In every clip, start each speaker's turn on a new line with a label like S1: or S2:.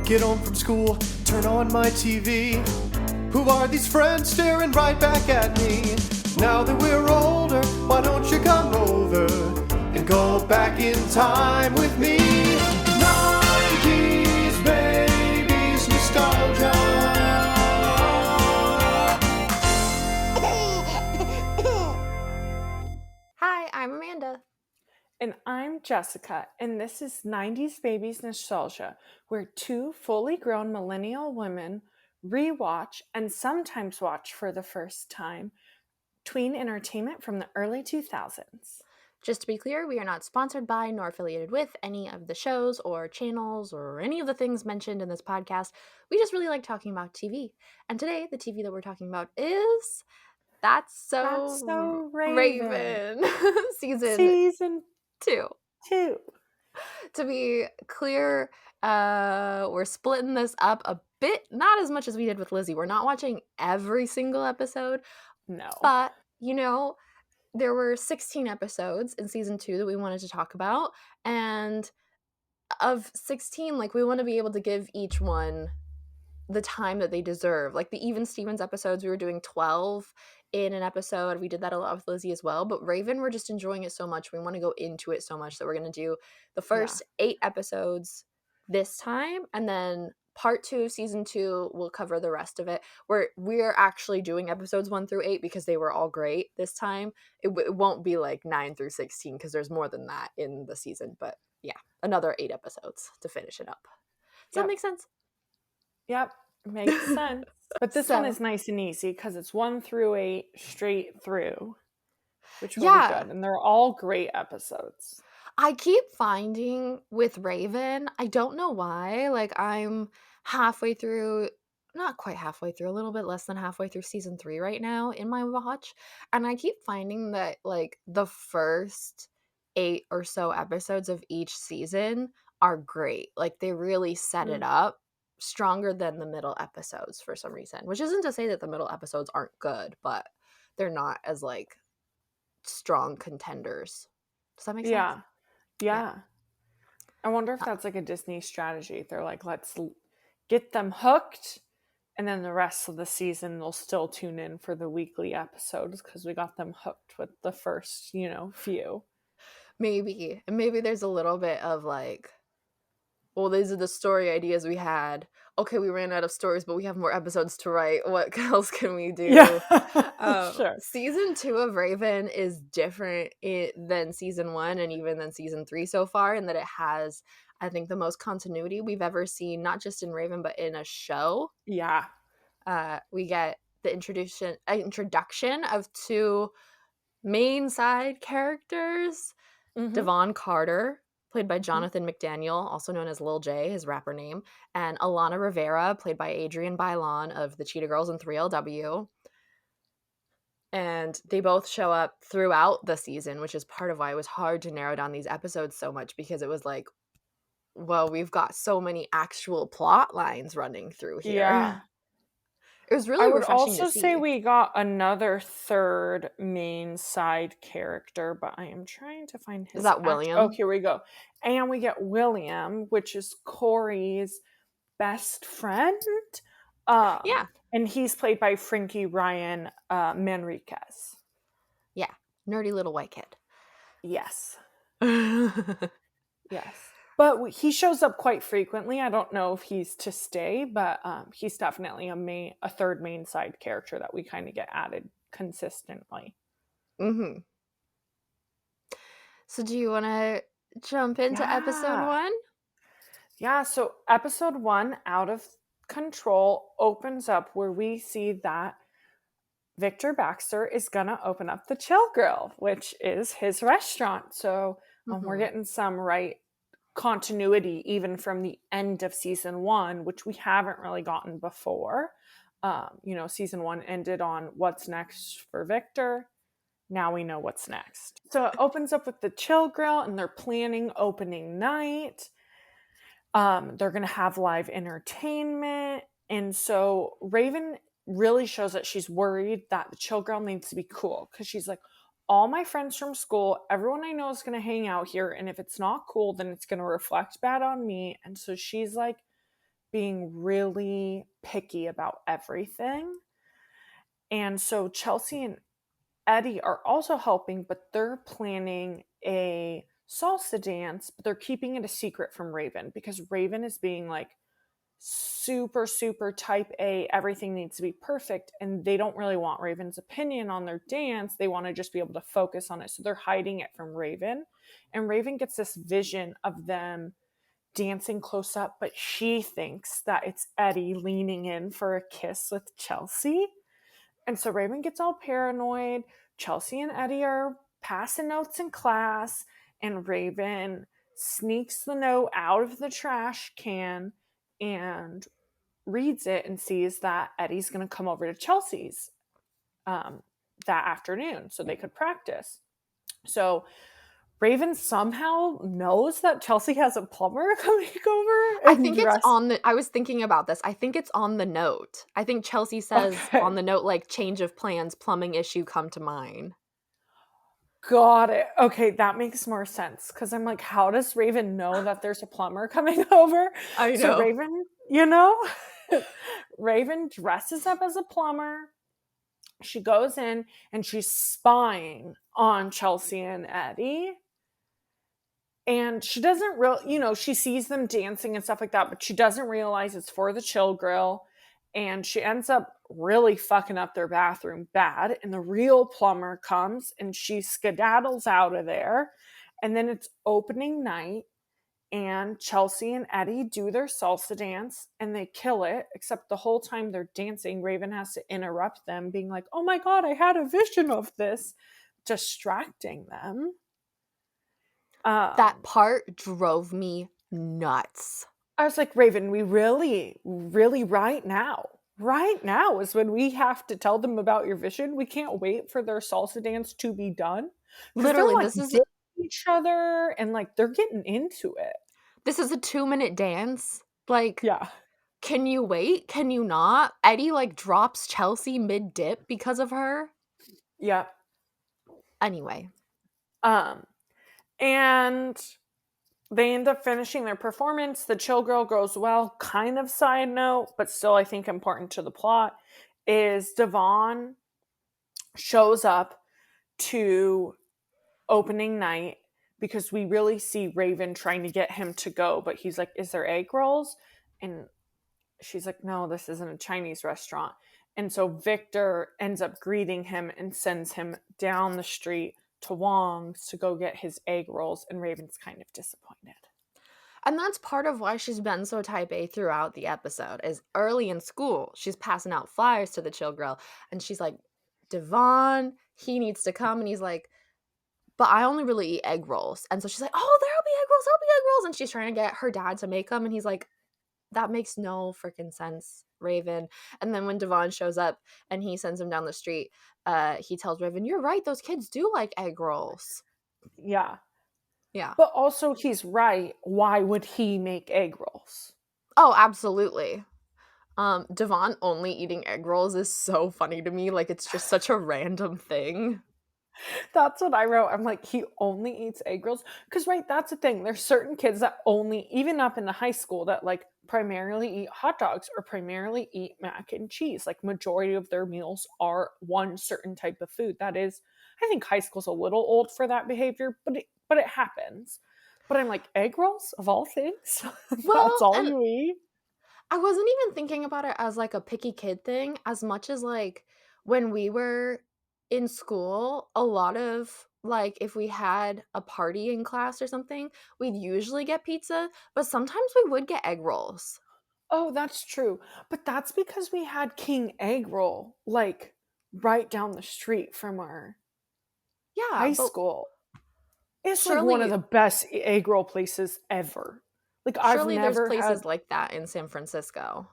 S1: Get home from school, turn on my TV. Who are these friends staring right back at me? Now that we're older, why don't you come over and go back in time with me? 90s babies nostalgia.
S2: Hi, I'm Amanda.
S3: And I'm Jessica, and this is 90s Babies Nostalgia, where two fully grown millennial women rewatch and sometimes watch for the first time tween entertainment from the early 2000s.
S2: Just to be clear, we are not sponsored by nor affiliated with any of the shows or channels or any of the things mentioned in this podcast. We just really like talking about TV. And today, the TV that we're talking about is That's So Raven. Season 2. To be clear, we're splitting this up a bit, not as much as we did with Lizzie. We're not watching every single episode.
S3: No.
S2: But, there were 16 episodes in season 2 that we wanted to talk about. And of 16, we want to be able to give each one the time that they deserve. Like the Even Stevens episodes, we were doing 12 in an episode. We did that a lot with Lizzie as well. But Raven, we're just enjoying it so much. We want to go into it so much that we're going to do the first 8 episodes this time. And then part 2, season 2, we'll cover the rest of it. We're actually doing episodes 1 through 8 because they were all great this time. It won't be like 9 through 16 because there's more than that in the season. But yeah, another 8 episodes to finish it up. Does that make sense?
S3: Yep, makes sense. But this one is nice and easy because it's 1 through 8 straight through, which will be good. And they're all great episodes.
S2: I keep finding with Raven, I don't know why, I'm halfway through, not quite halfway through, a little bit less than halfway through season 3 right now in my watch. And I keep finding that the first 8 or so episodes of each season are great. They really set it up stronger than the middle episodes for some reason, which isn't to say that the middle episodes aren't good, but they're not as strong contenders. Does that make sense?
S3: Yeah. I wonder if that's a Disney strategy. They're let's get them hooked, and then the rest of the season they'll still tune in for the weekly episodes because we got them hooked with the first, few.
S2: Maybe there's a little bit of well, these are the story ideas we had. Okay, we ran out of stories, but we have more episodes to write. What else can we do?
S3: Yeah. Sure.
S2: Season 2 of Raven is different than season 1 and even than season 3 so far, in that it has, I think, the most continuity we've ever seen, not just in Raven, but in a show.
S3: Yeah.
S2: We get the introduction of 2 main side characters. Devon Carter, played by Jonathan McDaniel, also known as Lil J, his rapper name, and Alana Rivera, played by Adrienne Bailon of the Cheetah Girls and 3LW. And they both show up throughout the season, which is part of why it was hard to narrow down these episodes so much, because it was well, we've got so many actual plot lines running through here.
S3: Yeah.
S2: It was really refreshing to see.
S3: I would also say we got another third main side character, but I am trying to find his...
S2: Is that William?
S3: Oh, here we go. And we get William, which is Corey's best friend.
S2: Yeah.
S3: And he's played by Frankie Ryan Manriquez.
S2: Yeah. Nerdy little white kid.
S3: Yes. Yes. But he shows up quite frequently. I don't know if he's to stay, but he's definitely a third main side character that we kind of get added consistently.
S2: Mm-hmm. So do you want to jump into episode 1?
S3: Yeah, so episode 1, Out of Control, opens up where we see that Victor Baxter is going to open up the Chill Grill, which is his restaurant. So we're getting some continuity even from the end of season 1, which we haven't really gotten before. Season 1 ended on what's next for Victor. Now we know what's next. So it opens up with the Chill Grill, and they're planning opening night. They're going to have live entertainment. And so Raven really shows that she's worried that the Chill Grill needs to be cool, because she's like, all my friends from school, everyone I know is going to hang out here. And if it's not cool, then it's going to reflect bad on me. And so she's being really picky about everything. And so Chelsea and Eddie are also helping, but they're planning a salsa dance, but they're keeping it a secret from Raven because Raven is being like super, super type A. Everything needs to be perfect. And they don't really want Raven's opinion on their dance. They want to just be able to focus on it. So they're hiding it from Raven. And Raven gets this vision of them dancing close up, but she thinks that it's Eddie leaning in for a kiss with Chelsea. And so Raven gets all paranoid. Chelsea and Eddie are passing notes in class, and Raven sneaks the note out of the trash can and reads it and sees that Eddie's going to come over to Chelsea's that afternoon so they could practice. So Raven somehow knows that Chelsea has a plumber coming over.
S2: I think it's on the, I was thinking about this. I think it's on the note. I think Chelsea says on the note, like, change of plans, plumbing issue come to mind.
S3: Got it. Okay, that makes more sense. Because I'm like, how does Raven know that there's a plumber coming over?
S2: I know.
S3: So Raven, Raven dresses up as a plumber. She goes in and she's spying on Chelsea and Eddie. And she doesn't she sees them dancing and stuff like that, but she doesn't realize it's for the chill grill. And she ends up really fucking up their bathroom bad. And the real plumber comes and she skedaddles out of there. And then it's opening night. And Chelsea and Eddie do their salsa dance and they kill it. Except the whole time they're dancing, Raven has to interrupt them, being like, oh my God, I had a vision of this, distracting them.
S2: That part drove me nuts.
S3: I was like, Raven, we really right now is when we have to tell them about your vision. We can't wait for their salsa dance to be done.
S2: Literally,
S3: like, this is each other and like they're getting into it.
S2: This is a 2-minute dance. Like,
S3: yeah.
S2: Can you wait? Can you not? Eddie like drops Chelsea mid-dip because of her.
S3: Yeah.
S2: Anyway.
S3: And they end up finishing their performance. The chill girl goes well. Kind of side note, but still I think important to the plot, is Devon shows up to opening night because we really see Raven trying to get him to go, but he's like, is there egg rolls? And she's like, no, this isn't a Chinese restaurant. And so Victor ends up greeting him and sends him down the street to Wong's to go get his egg rolls, and Raven's kind of disappointed.
S2: And that's part of why she's been so type A throughout the episode, is early in school, she's passing out flyers to the chill girl, and she's like, Devon, he needs to come, and he's like, but I only really eat egg rolls. And so she's like, oh, there'll be egg rolls, and she's trying to get her dad to make them, and he's like, that makes no freaking sense, Raven. And then when Devon shows up and he sends him down the street, he tells Raven, you're right, those kids do like egg rolls.
S3: Yeah.
S2: Yeah.
S3: But also he's right. Why would he make egg rolls?
S2: Oh, absolutely. Devon only eating egg rolls is so funny to me. Like, it's just such a random thing.
S3: That's what I wrote. I'm like, he only eats egg rolls? Because, right, that's the thing. There's certain kids that only, even up in the high school, that, like, primarily eat hot dogs or primarily eat mac and cheese. Like, majority of their meals are one certain type of food. That is, I think high school's a little old for that behavior, but it happens. But I'm like, egg rolls, of all things?
S2: Well,
S3: that's all you eat?
S2: I wasn't even thinking about it as, like, a picky kid thing, as much as, like, when we were in school, a lot of, like, if we had a party in class or something, we'd usually get pizza, but sometimes we would get egg rolls.
S3: Oh, that's true. But that's because we had King Egg Roll, like, right down the street from our high school. It's like one of the best egg roll places ever. Like, I've never
S2: there's places like that in San Francisco.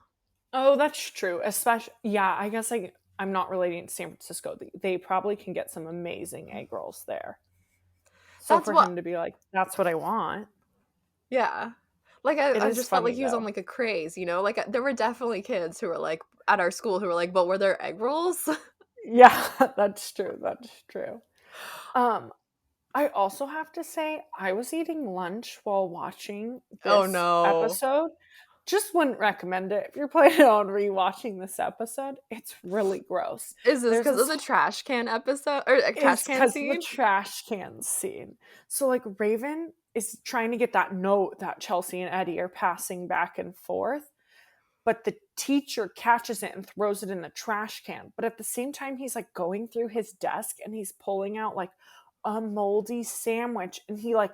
S3: Oh, that's true. Especially, yeah, I guess I'm not relating to San Francisco. They probably can get some amazing egg rolls there. So that's for him to be like, that's what I want.
S2: Yeah. Like, I just felt like he was on, like, a craze, you know? Like, there were definitely kids who were, like, at our school who were like, but were there egg rolls?
S3: Yeah, that's true. That's true. I also have to say, I was eating lunch while watching this episode. just wouldn't recommend it if you're planning on rewatching this episode. It's really gross.
S2: Is this
S3: There's
S2: because of
S3: this
S2: the trash can episode or trash
S3: It's
S2: can
S3: because of the
S2: scene?
S3: trash can scene. So like Raven is trying to get that note that Chelsea and Eddie are passing back and forth, but the teacher catches it and throws it in the trash can. But at the same time, he's like going through his desk and he's pulling out like a moldy sandwich, and he like,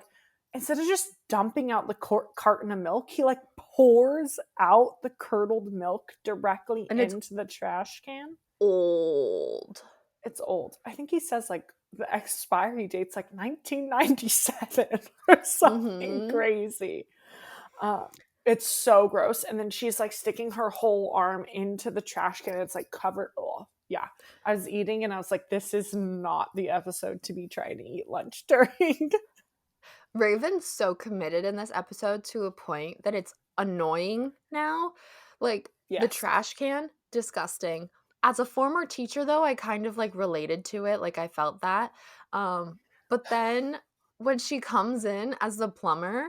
S3: instead of just dumping out the carton of milk, he like pours out the curdled milk directly
S2: And it's
S3: into the trash can.
S2: old.
S3: It's old. I think he says like the expiry date's like 1997 or something crazy. It's so gross. And then she's like sticking her whole arm into the trash can. It's like covered. Oh, yeah. I was eating and I was like, this is not the episode to be trying to eat lunch during.
S2: Raven's so committed in this episode to a point that it's annoying now. Like, the
S3: Yes.
S2: trash can, disgusting. As a former teacher, though, I kind of like related to it. Like, I felt that. But then when she comes in as the plumber,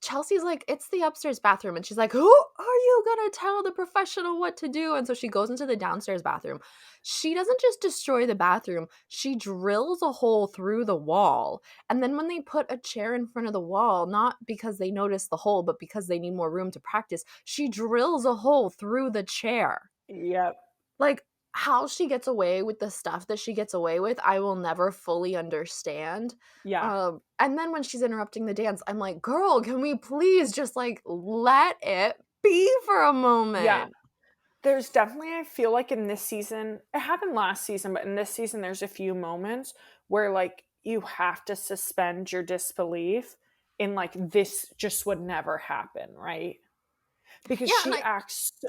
S2: Chelsea's like, it's the upstairs bathroom. And she's like, who are you going to tell the professional what to do? And so she goes into the downstairs bathroom. She doesn't just destroy the bathroom. She drills a hole through the wall. And then when they put a chair in front of the wall, not because they noticed the hole, but because they need more room to practice, she drills a hole through the chair.
S3: Yep.
S2: Like, how she gets away with the stuff that she gets away with, I will never fully understand.
S3: Yeah.
S2: And then when she's interrupting the dance, I'm like, girl, can we please just like let it be for a moment?
S3: Yeah. There's definitely, I feel like in this season, it happened last season, but in this season, there's a few moments where like you have to suspend your disbelief in like, this just would never happen, right? Because
S2: Yeah,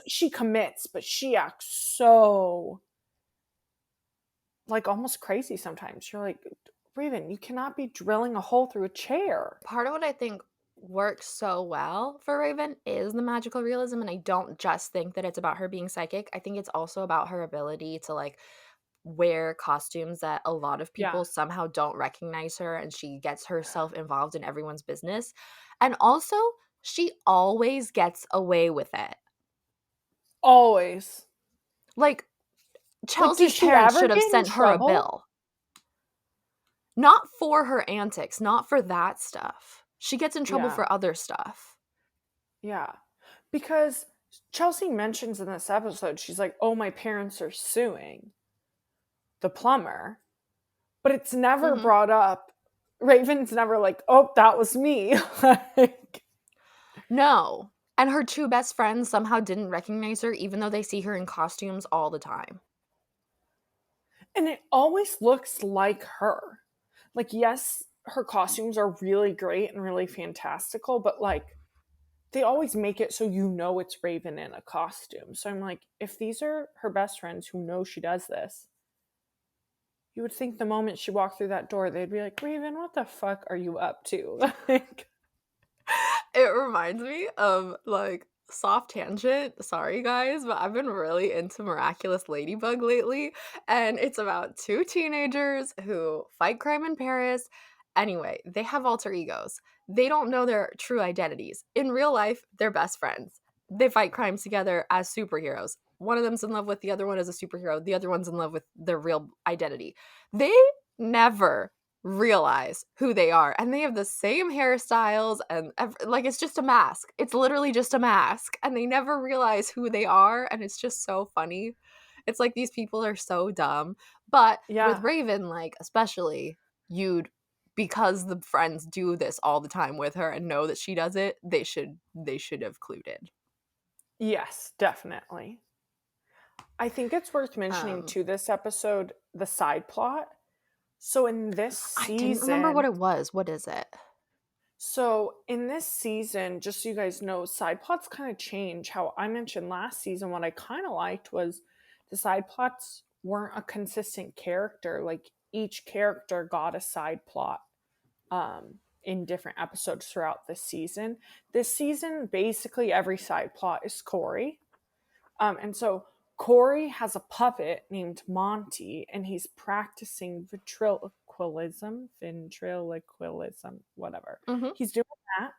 S3: she commits, but she acts so like almost crazy sometimes. You're like, Raven, you cannot be drilling a hole through a chair.
S2: part of what I think works so well for Raven is the magical realism, and I don't just think that it's about her being psychic. I think it's also about her ability to like wear costumes that a lot of people
S3: Yeah.
S2: somehow don't recognize her, and she gets herself involved in everyone's business. And also, she always gets away with it.
S3: Always.
S2: Like, Chelsea's
S3: does she
S2: parents
S3: ever
S2: should have
S3: get in
S2: sent her a
S3: trouble?
S2: bill. Not for her antics, not for that stuff. She gets in trouble
S3: Yeah.
S2: for other stuff.
S3: Yeah. Because Chelsea mentions in this episode, she's like, oh, my parents are suing the plumber. But it's never brought up. Raven's never like, oh, that was me. Like,
S2: No. And her two best friends somehow didn't recognize her, even though they see her in costumes all the time.
S3: and it always looks like her. Like, yes, her costumes are really great and really fantastical, but like, they always make it so you know it's Raven in a costume. So I'm like, if these are her best friends who know she does this, you would think the moment she walked through that door, they'd be like, Raven, what the fuck are you up to? Like,
S2: It reminds me of, like, soft tangent, sorry guys, but I've been really into Miraculous Ladybug lately, and it's about two teenagers who fight crime in Paris. Anyway, they have alter egos. They don't know their true identities. In real life, they're best friends. They fight crimes together as superheroes. One of them's in love with the other one as a superhero. The other one's in love with their real identity. They never realize who they are, and they have the same hairstyles, and like, it's just a mask. It's literally just a mask, and they never realize who they are, and it's just so funny. It's like these people are so dumb. But
S3: yeah.
S2: with Raven, like, especially, because the friends do this all the time with her and know that she does it, they should have clued in.
S3: Yes, definitely. I think it's worth mentioning to this episode the side plot. So in this season,
S2: I didn't remember what it was. What is it?
S3: So in this season, just so you guys know, side plots kind of change. How I mentioned last season, what I kind of liked was the side plots weren't a consistent character. Like, each character got a side plot in different episodes throughout the season. This season, basically every side plot is Corey. And so Corey has a puppet named Monty, and he's practicing ventriloquism, whatever. He's doing that.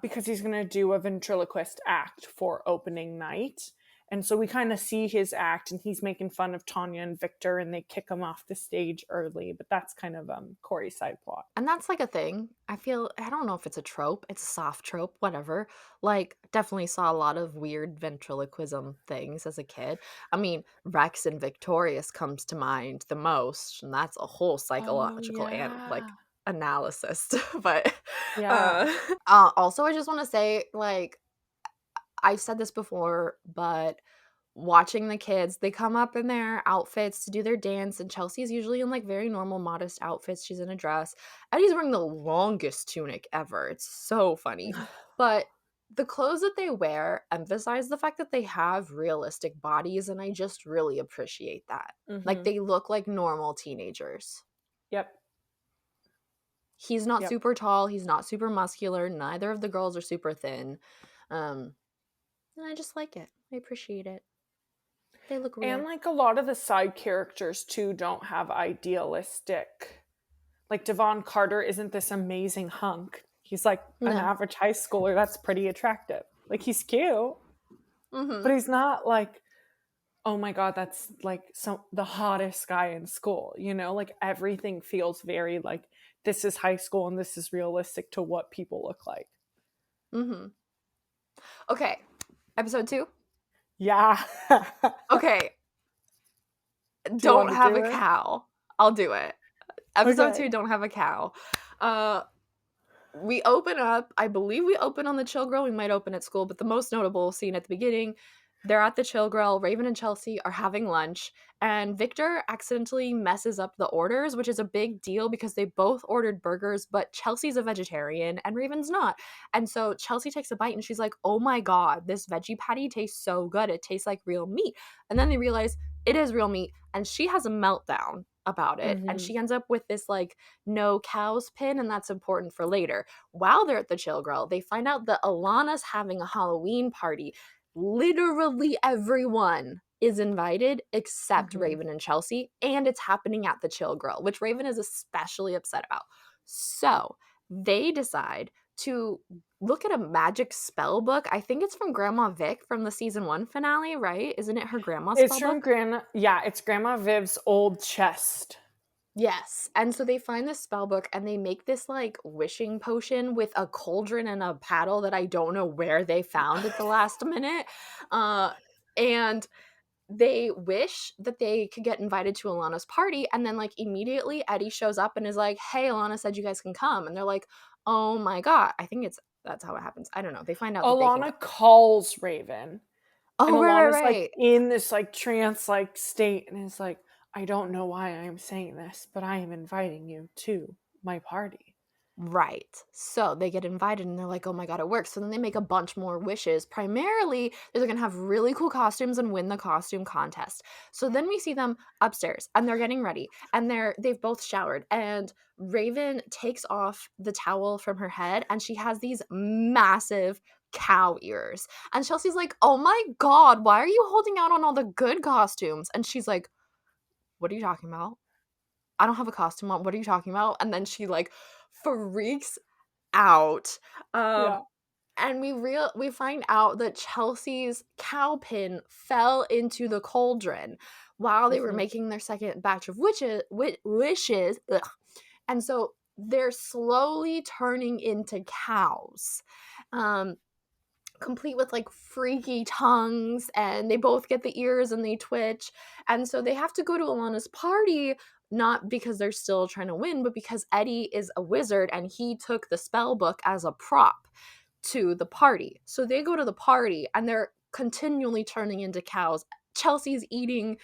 S3: because he's going to do a ventriloquist act for opening night. And so we kind of see his act, and he's making fun of Tanya and Victor, and they kick him off the stage early. But that's kind of Corey's side plot.
S2: And that's like a thing. I don't know if it's a trope. It's a soft trope, whatever. Like, definitely saw a lot of weird ventriloquism things as a kid. I mean, Rex and Victorious comes to mind the most, and that's a whole psychological analysis. But
S3: Yeah.
S2: also, I just want to say, like, I've said this before, but watching the kids, they come up in their outfits to do their dance, and Chelsea's usually in like very normal, modest outfits. She's in a dress. Eddie's wearing the longest tunic ever. It's so funny. But the clothes that they wear emphasize the fact that they have realistic bodies, and I just really appreciate that. Like, they look like normal teenagers.
S3: Yep.
S2: He's not super tall. He's not super muscular. Neither of the girls are super thin. And I just like it. I appreciate it. They look real.
S3: And like a lot of the side characters too don't have idealistic. Like Devon Carter isn't this amazing hunk. He's like an average high schooler that's pretty attractive. Like, he's cute, but he's not like, oh my god, that's like the hottest guy in school. You know, like everything feels very like, this is high school and this is realistic to what people look like.
S2: Okay, episode 2.
S3: Yeah.
S2: Okay. Don't have a cow. I'll do it. Episode 2, don't have a cow. We open up, I believe we open on the Chill Grill. We might open at school, but the most notable scene at the beginning, they're at the Chill Grill. Raven and Chelsea are having lunch, and Victor accidentally messes up the orders, which is a big deal because they both ordered burgers, but Chelsea's a vegetarian and Raven's not. And so Chelsea takes a bite and she's like, oh my god, this veggie patty tastes so good. It tastes like real meat. And then they realize it is real meat, and she has a meltdown about it, and she ends up with this like no cows pin, and that's important for later. While they're at the Chill Grill, they find out that Alana's having a Halloween party. Literally everyone is invited except Raven and Chelsea, and it's happening at the Chill Grill, which Raven is especially upset about. So they decide to look at a magic spell book. I think it's from Grandma Vic from the season 1 finale, right? Isn't it her grandma's spell book?
S3: It's Grandma Viv's old chest.
S2: Yes. And so they find this spell book, and they make this like wishing potion with a cauldron and a paddle that I don't know where they found at the last minute. And they wish that they could get invited to Alana's party, and then like immediately Eddie shows up and is like, hey, Alana said you guys can come. And they're like, oh my god. I think that's how it happens. I don't know. They find out
S3: Alana calls Raven.
S2: Oh,
S3: and Alana's
S2: right.
S3: like in this like trance like state, and is like, I don't know why I am saying this, but I am inviting you to my party.
S2: Right. So they get invited, and they're like, oh my god, it works. So then they make a bunch more wishes. Primarily, they're going to have really cool costumes and win the costume contest. So then we see them upstairs, and they're getting ready, and they've both showered, and Raven takes off the towel from her head, and she has these massive cow ears. And Chelsea's like, oh my god, why are you holding out on all the good costumes? And she's like, what are you talking about? I don't have a costume on. What are you talking about? And then she like freaks out. And we find out that Chelsea's cow pin fell into the cauldron while they were making their second batch of wishes. Ugh. And so they're slowly turning into cows. Complete with like freaky tongues, and they both get the ears and they twitch. And so they have to go to Alana's party, not because they're still trying to win, but because Eddie is a wizard and he took the spell book as a prop to the party. So they go to the party, and they're continually turning into cows. Chelsea's eating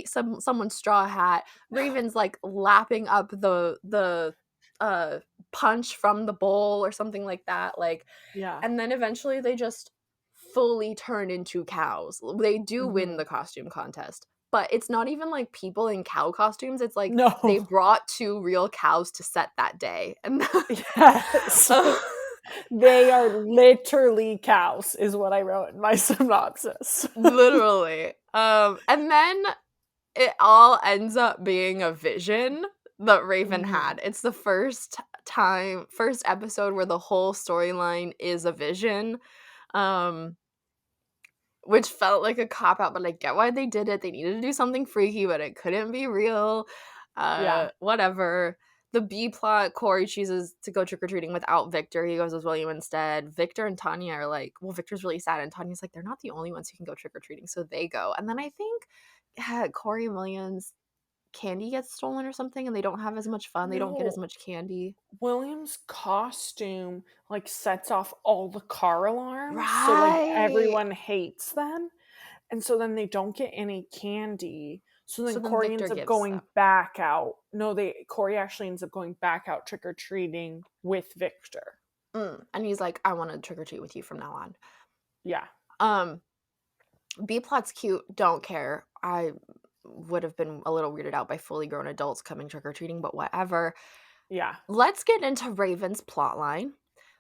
S2: someone's straw hat. Raven's like lapping up the punch from the bowl or something like that. Like, yeah. And then eventually they just fully turn into cows. They do win the costume contest, but it's not even like people in cow costumes. It's like they brought 2 real cows to set that day. And
S3: yes. They are literally cows is what I wrote in my synopsis.
S2: Literally. And then it all ends up being a vision that Raven had. It's the first first episode where the whole storyline is a vision, which felt like a cop-out, but I get why they did it. They needed to do something freaky, but it couldn't be real.
S3: Yeah.
S2: Whatever. The B plot, Corey chooses to go trick-or-treating without Victor. He goes with William instead. Victor and Tanya are like, well, Victor's really sad, and Tanya's like, they're not the only ones who can go trick-or-treating, so they go. And then I think Corey and William's candy gets stolen or something, and they don't have as much fun. They don't get as
S3: No.
S2: much candy.
S3: William's costume like sets off all the car alarms, so like everyone hates them, and so then they don't get any candy. So then Corey
S2: Victor
S3: ends up
S2: gives
S3: going
S2: them.
S3: back out. No, Corey actually ends up going back out trick or treating with Victor.
S2: And he's like, I want to trick or treat with you from now on.
S3: Yeah.
S2: B plot's cute. Don't care. I would have been a little weirded out by fully grown adults coming trick or treating, but whatever.
S3: Yeah.
S2: Let's get into Raven's plotline,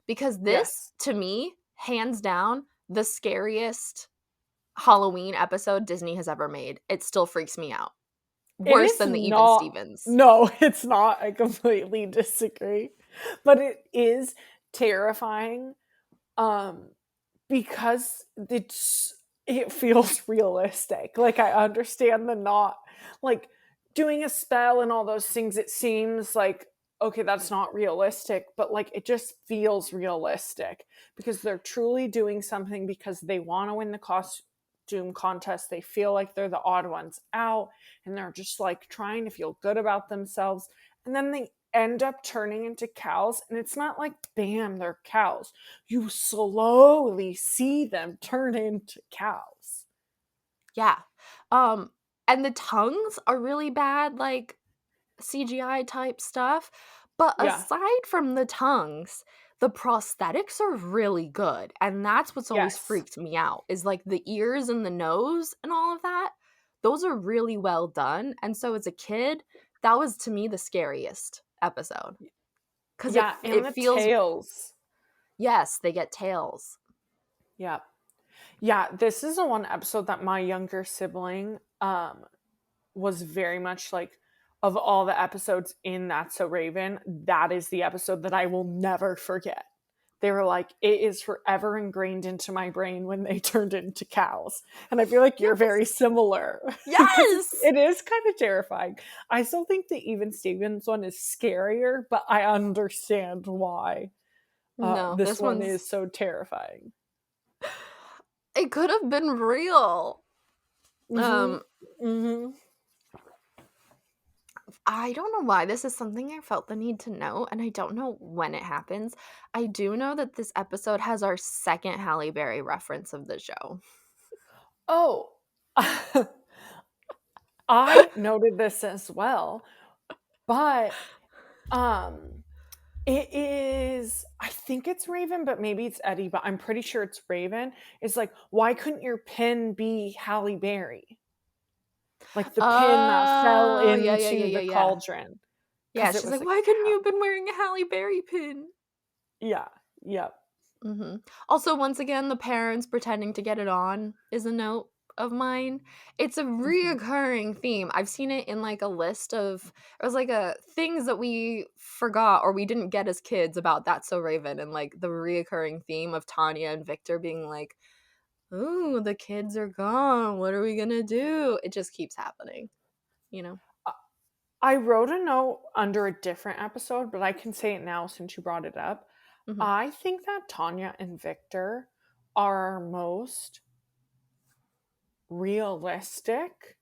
S2: because this, to me, hands down, the scariest Halloween episode Disney has ever made. It still freaks me out. Worse than the Even Stevens.
S3: No, it's not. I completely disagree. But it is terrifying because it feels realistic. Like, I understand the not, like, doing a spell and all those things, it seems like, okay, that's not realistic, but like it just feels realistic because they're truly doing something because they want to win the costume contest. They feel like they're the odd ones out and they're just like trying to feel good about themselves. And then they end up turning into cows, and it's not like bam, they're cows. You slowly see them turn into cows.
S2: Yeah. And the tongues are really bad, like CGI type stuff. But aside from the tongues, the prosthetics are really good. And that's what's always freaked me out, is like the ears and the nose and all of that. Those are really well done. And so as a kid, that was to me the scariest episode. Because it feels...
S3: tails.
S2: Yes, they get tails.
S3: Yeah. Yeah, this is the one episode that my younger sibling was very much like, of all the episodes in That's So Raven, that is the episode that I will never forget. They were like, it is forever ingrained into my brain when they turned into cows. And I feel like you're very similar.
S2: Yes!
S3: It is kind of terrifying. I still think the Even Stevens one is scarier, but I understand why this one is so terrifying.
S2: It could have been real. I don't know why this is something I felt the need to know, and I don't know when it happens. I do know that this episode has our second Halle Berry reference of the show.
S3: Oh, I noted this as well, but it is, I think it's Raven, but maybe it's Eddie, but I'm pretty sure it's Raven. It's like, why couldn't your pin be Halle Berry? Like the pin that fell into the cauldron.
S2: Yeah, she's like, why couldn't you have been wearing a Halle Berry pin?
S3: Yeah, yep.
S2: Also, once again, the parents pretending to get it on is a note of mine. It's a reoccurring theme. I've seen it in like a list of, it was like things that we forgot or we didn't get as kids about That's So Raven, and like the reoccurring theme of Tanya and Victor being like, ooh, the kids are gone. What are we gonna do? It just keeps happening, you know?
S3: I wrote a note under a different episode, but I can say it now since you brought it up. I think that Tanya and Victor are our most realistic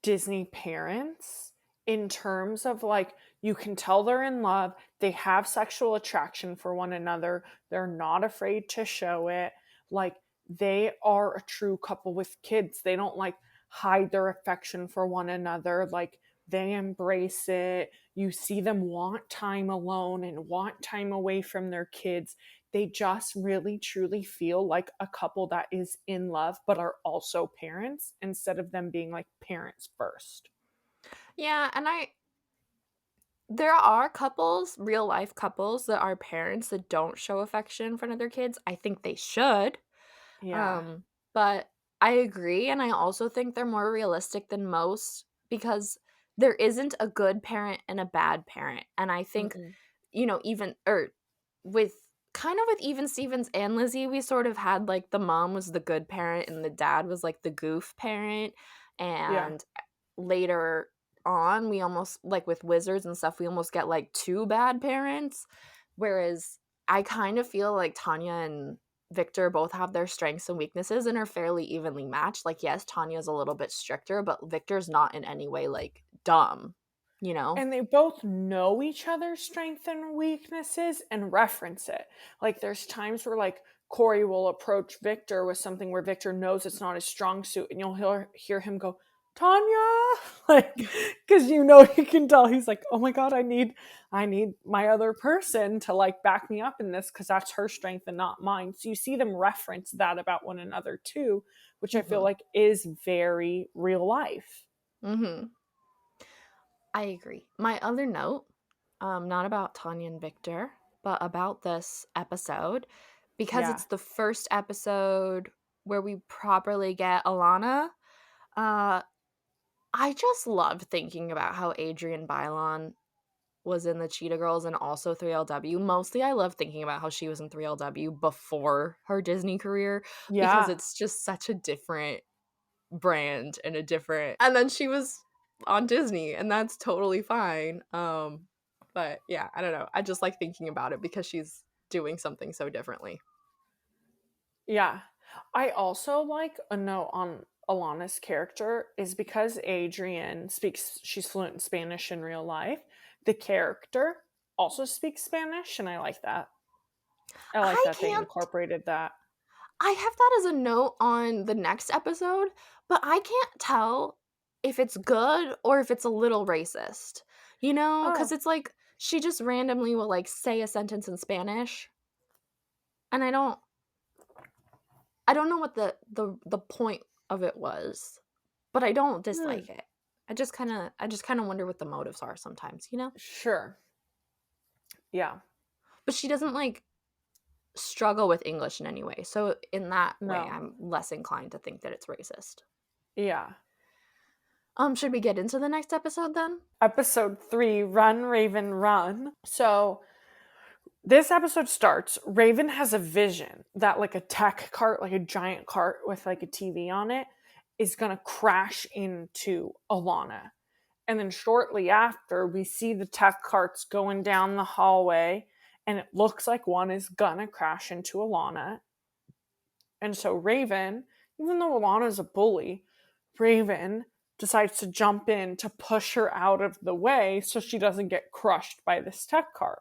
S3: Disney parents in terms of like, you can tell they're in love, they have sexual attraction for one another, they're not afraid to show it, like they are a true couple with kids. They don't like hide their affection for one another, like they embrace it. You see them want time alone and want time away from their kids. They just really truly feel like a couple that is in love but are also parents, instead of them being like parents first.
S2: Yeah, and there are couples, real life couples, that are parents that don't show affection for their kids. I think they should.
S3: Yeah.
S2: But I agree, and I also think they're more realistic than most, because there isn't a good parent and a bad parent. And I think,
S3: Mm-mm.
S2: even or with kind of with even Stevens and Lizzie, we sort of had like the mom was the good parent and the dad was like the goof parent.
S3: Yeah.
S2: And later on, we almost like with wizards and stuff, we almost get like two bad parents. Whereas I kind of feel like Tanya and Victor both have their strengths and weaknesses and are fairly evenly matched. Like, yes, Tanya's a little bit stricter, but Victor's not in any way like dumb, you know?
S3: And they both know each other's strengths and weaknesses and reference it. Like there's times where like Corey will approach Victor with something where Victor knows it's not his strong suit, and you'll hear him go, Tanya, like, because you can tell he's like, oh my god, I need my other person to like back me up in this because that's her strength and not mine. So you see them reference that about one another too, which I feel like is very real life.
S2: Mm-hmm. I agree. My other note, not about Tanya and Victor, but about this episode, because
S3: Yeah.
S2: it's the first episode where we properly get Alana. I just love thinking about how Adrienne Bailon was in the Cheetah Girls and also 3LW. Mostly I love thinking about how she was in 3LW before her Disney career, because
S3: Yeah.
S2: it's just such a different brand and a different, and then she was on Disney and that's totally fine. But yeah, I don't know. I just like thinking about it because she's doing something so differently.
S3: Yeah. I also like a note on Alana's character is because Adrienne she's fluent in Spanish in real life. The character also speaks Spanish, and I like that. I like
S2: I
S3: that they
S2: can't
S3: incorporated that.
S2: I have that as a note on the next episode, but I can't tell if it's good or if it's a little racist. Cuz
S3: Oh,
S2: it's like she just randomly will like say a sentence in Spanish, and I don't know what the point of it was, but I don't
S3: hmm.
S2: dislike it. I just kind of wonder what the motives are sometimes.
S3: Sure. Yeah.
S2: But she doesn't like struggle with English in any way. So in that way,
S3: No.
S2: I'm less inclined to think that it's racist.
S3: Yeah.
S2: Should we get into the next episode then?
S3: Episode 3, Run, Raven, Run. So this episode starts, Raven has a vision that like a tech cart, like a giant cart with like a TV on it, is going to crash into Alana. And then shortly after, we see the tech carts going down the hallway, and it looks like one is going to crash into Alana. And so Raven, even though Alana's a bully, Raven decides to jump in to push her out of the way so she doesn't get crushed by this tech cart.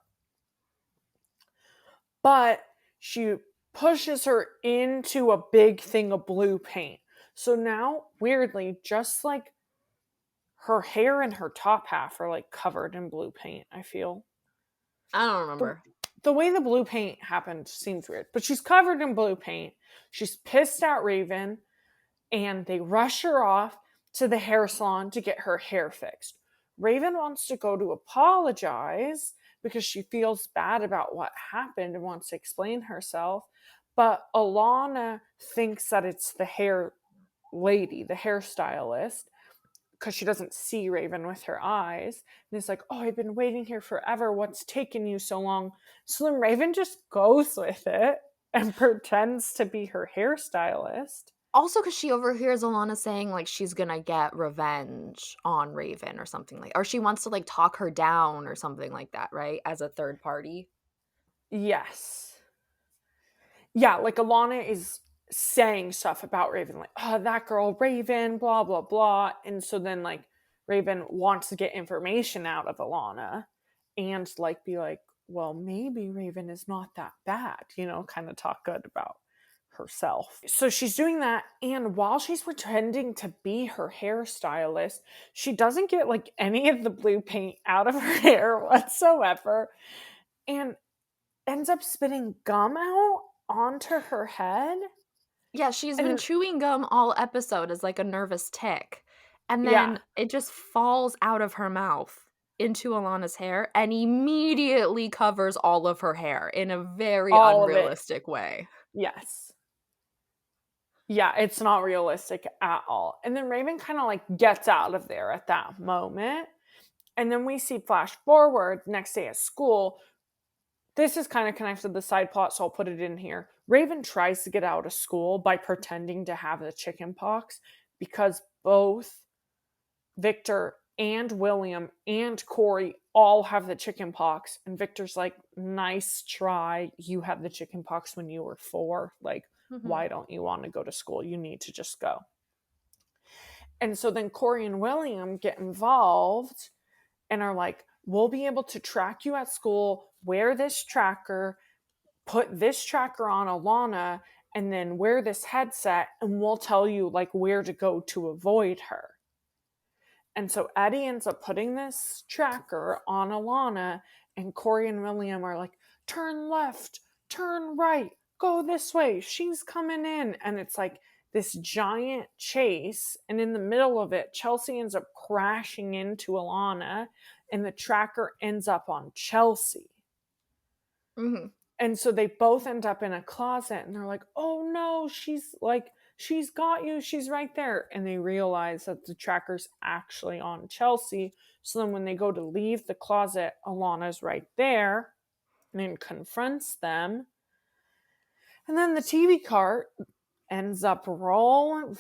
S3: But she pushes her into a big thing of blue paint. So now, weirdly, just like her hair and her top half are like covered in blue paint, I feel.
S2: I don't
S3: The,
S2: remember.
S3: the way the blue paint happened seems weird, but she's covered in blue paint. She's pissed at Raven, and they rush her off to the hair salon to get her hair fixed. Raven wants to go to apologize because she feels bad about what happened and wants to explain herself. But Alana thinks that it's the hair lady, the hairstylist, because she doesn't see Raven with her eyes. And it's like, oh, I've been waiting here forever. What's taken you so long? So then Raven just goes with it and pretends to be her hairstylist.
S2: Also, because she overhears Alana saying like she's gonna get revenge on Raven or something like, or she wants to like talk her down or something like that, right? As a third party.
S3: Yes. Yeah, like Alana is saying stuff about Raven, like, oh, that girl Raven, blah, blah, blah. And so then, like, Raven wants to get information out of Alana and, like, be like, well, maybe Raven is not that bad, kind of talk good about herself. So she's doing that. And while she's pretending to be her hairstylist, she doesn't get, like, any of the blue paint out of her hair whatsoever. And ends up spitting gum out onto her head.
S2: Yeah, she's
S3: And
S2: been
S3: then,
S2: chewing gum all episode as like a nervous tick. And
S3: yeah,
S2: then it just falls out of her mouth into Alana's hair and immediately covers all of her hair in a very
S3: all of it.
S2: unrealistic way.
S3: Yes. Yeah, it's not realistic at all. And then Raven kind of like gets out of there at that moment. And then we see flash forward next day at school. This is kind of connected to the side plot, so I'll put it in here. Raven tries to get out of school by pretending to have the chicken pox because both Victor and William and Corey all have the chicken pox. And Victor's like, nice try. You had the chicken pox when you were 4. Like, why don't you want to go to school? You need to just go. And so then Corey and William get involved and are like, we'll be able to track you at school, wear this tracker, put this tracker on Alana, and then wear this headset, and we'll tell you like where to go to avoid her. And so Eddie ends up putting this tracker on Alana, and Corey and William are like, turn left, turn right, go this way, she's coming in. And it's like this giant chase, and in the middle of it, Chelsea ends up crashing into Alana, and the tracker ends up on Chelsea.
S2: Mm-hmm.
S3: And so they both end up in a closet, and they're like, oh no, she's got you, she's right there. And they realize that the tracker's actually on Chelsea. So then when they go to leave the closet, Alana's right there and confronts them. And then the TV cart ends up rolling.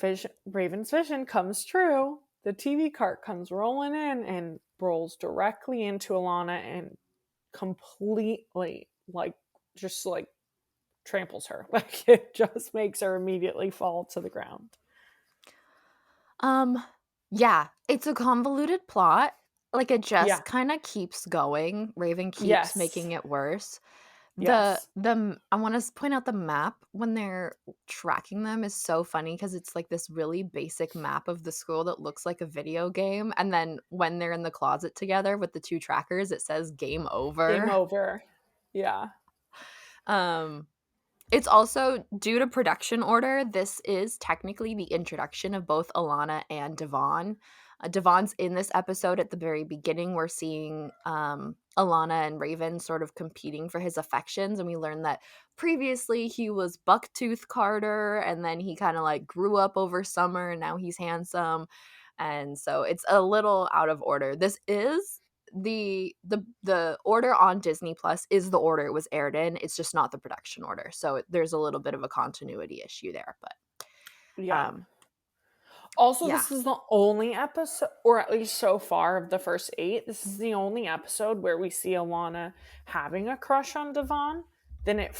S3: Raven's vision comes true. The TV cart comes rolling in and rolls directly into Alana and completely just tramples her. Like, it just makes her immediately fall to the ground.
S2: Yeah, it's a convoluted plot. Like, it just
S3: Yeah.
S2: kind of keeps going. Raven keeps
S3: Yes.
S2: making it worse.
S3: Yes.
S2: I want to point out the map when they're tracking them is so funny because it's like this really basic map of the school that looks like a video game, and then when they're in the closet together with the 2 trackers, it says game over.
S3: Game over. Yeah.
S2: It's also due to production order. This is technically the introduction of both Alana and Devon. Devon's in this episode at the very beginning. We're seeing Alana and Raven sort of competing for his affections, and we learn that previously he was Bucktooth Carter, and then he kind of like grew up over summer, and now he's handsome, and so it's a little out of order. This is the order on Disney Plus is the order it was aired in. It's just not the production order, so there's a little bit of a continuity issue there. But
S3: yeah. Also,
S2: yeah.
S3: This is the only episode, or at least so far of the first 8, this is the only episode where we see Alana having a crush on Devon. Then it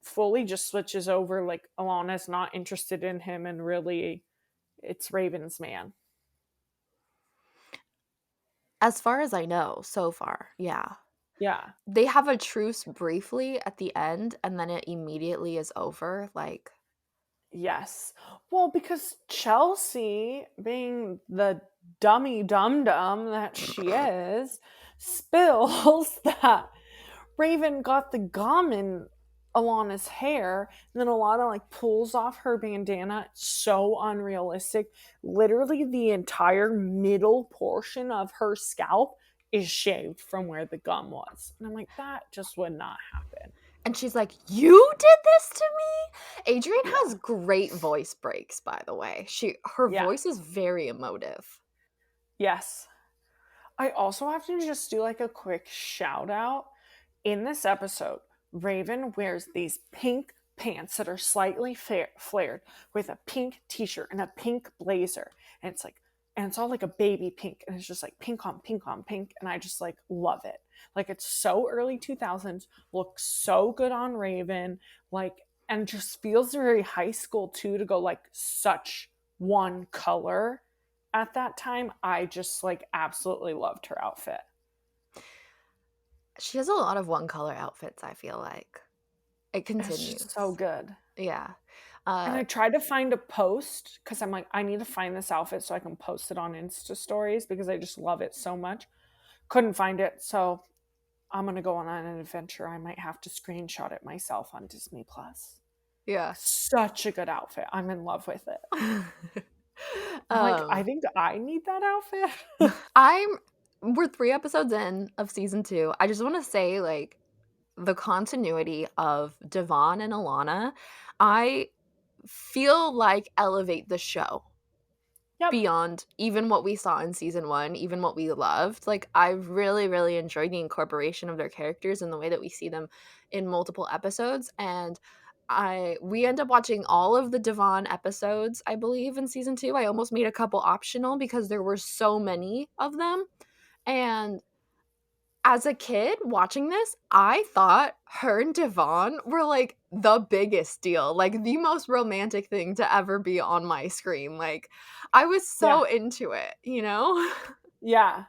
S3: fully just switches over, like Alana's not interested in him, and really it's Raven's man.
S2: As far as I know, so far, yeah.
S3: Yeah.
S2: They have a truce briefly at the end, and then it immediately is over. Like,
S3: yes. Well, because Chelsea, being the dummy dum-dum that she is, spills that Raven got the gum in Alana's hair, and then Alana like pulls off her bandana. So unrealistic. Literally the entire middle portion of her scalp is shaved from where the gum was. And I'm like, that just would not happen.
S2: and she's like, you did this to me? Adrienne has great voice breaks, by the way. Her voice is very emotive.
S3: Yes. I also have to just do like a quick shout out. In this episode, Raven wears these pink pants that are slightly flared with a pink t-shirt and a pink blazer. And it's all like a baby pink. And it's just like pink on pink on pink. And I just like love it. Like, it's so early 2000s, looks so good on Raven, like, and just feels very high school too, to go like such one color at that time. I just like absolutely loved her outfit.
S2: She has a lot of one color outfits, I feel like. It continues.
S3: It's so good.
S2: Yeah.
S3: And I tried to find a post because I'm like, I need to find this outfit so I can post it on Insta stories because I just love it so much. Couldn't find it, so I'm going to go on an adventure. I might have to screenshot it myself on Disney Plus.
S2: Yeah.
S3: Such a good outfit. I'm in love with it. I think I need that outfit.
S2: We're 3 episodes in of season 2. I just want to say, like, the continuity of Devon and Alana, I feel like elevate the show
S3: Yep.
S2: beyond even what we saw in season 1, even what we loved. Like, I really, really enjoyed the incorporation of their characters and the way that we see them in multiple episodes. And we end up watching all of the Devon episodes, I believe, in season 2. I almost made a couple optional because there were so many of them. And as a kid watching this, I thought her and Devon were like the biggest deal, like the most romantic thing to ever be on my screen. Like, I was so into it, you know?
S3: Yeah.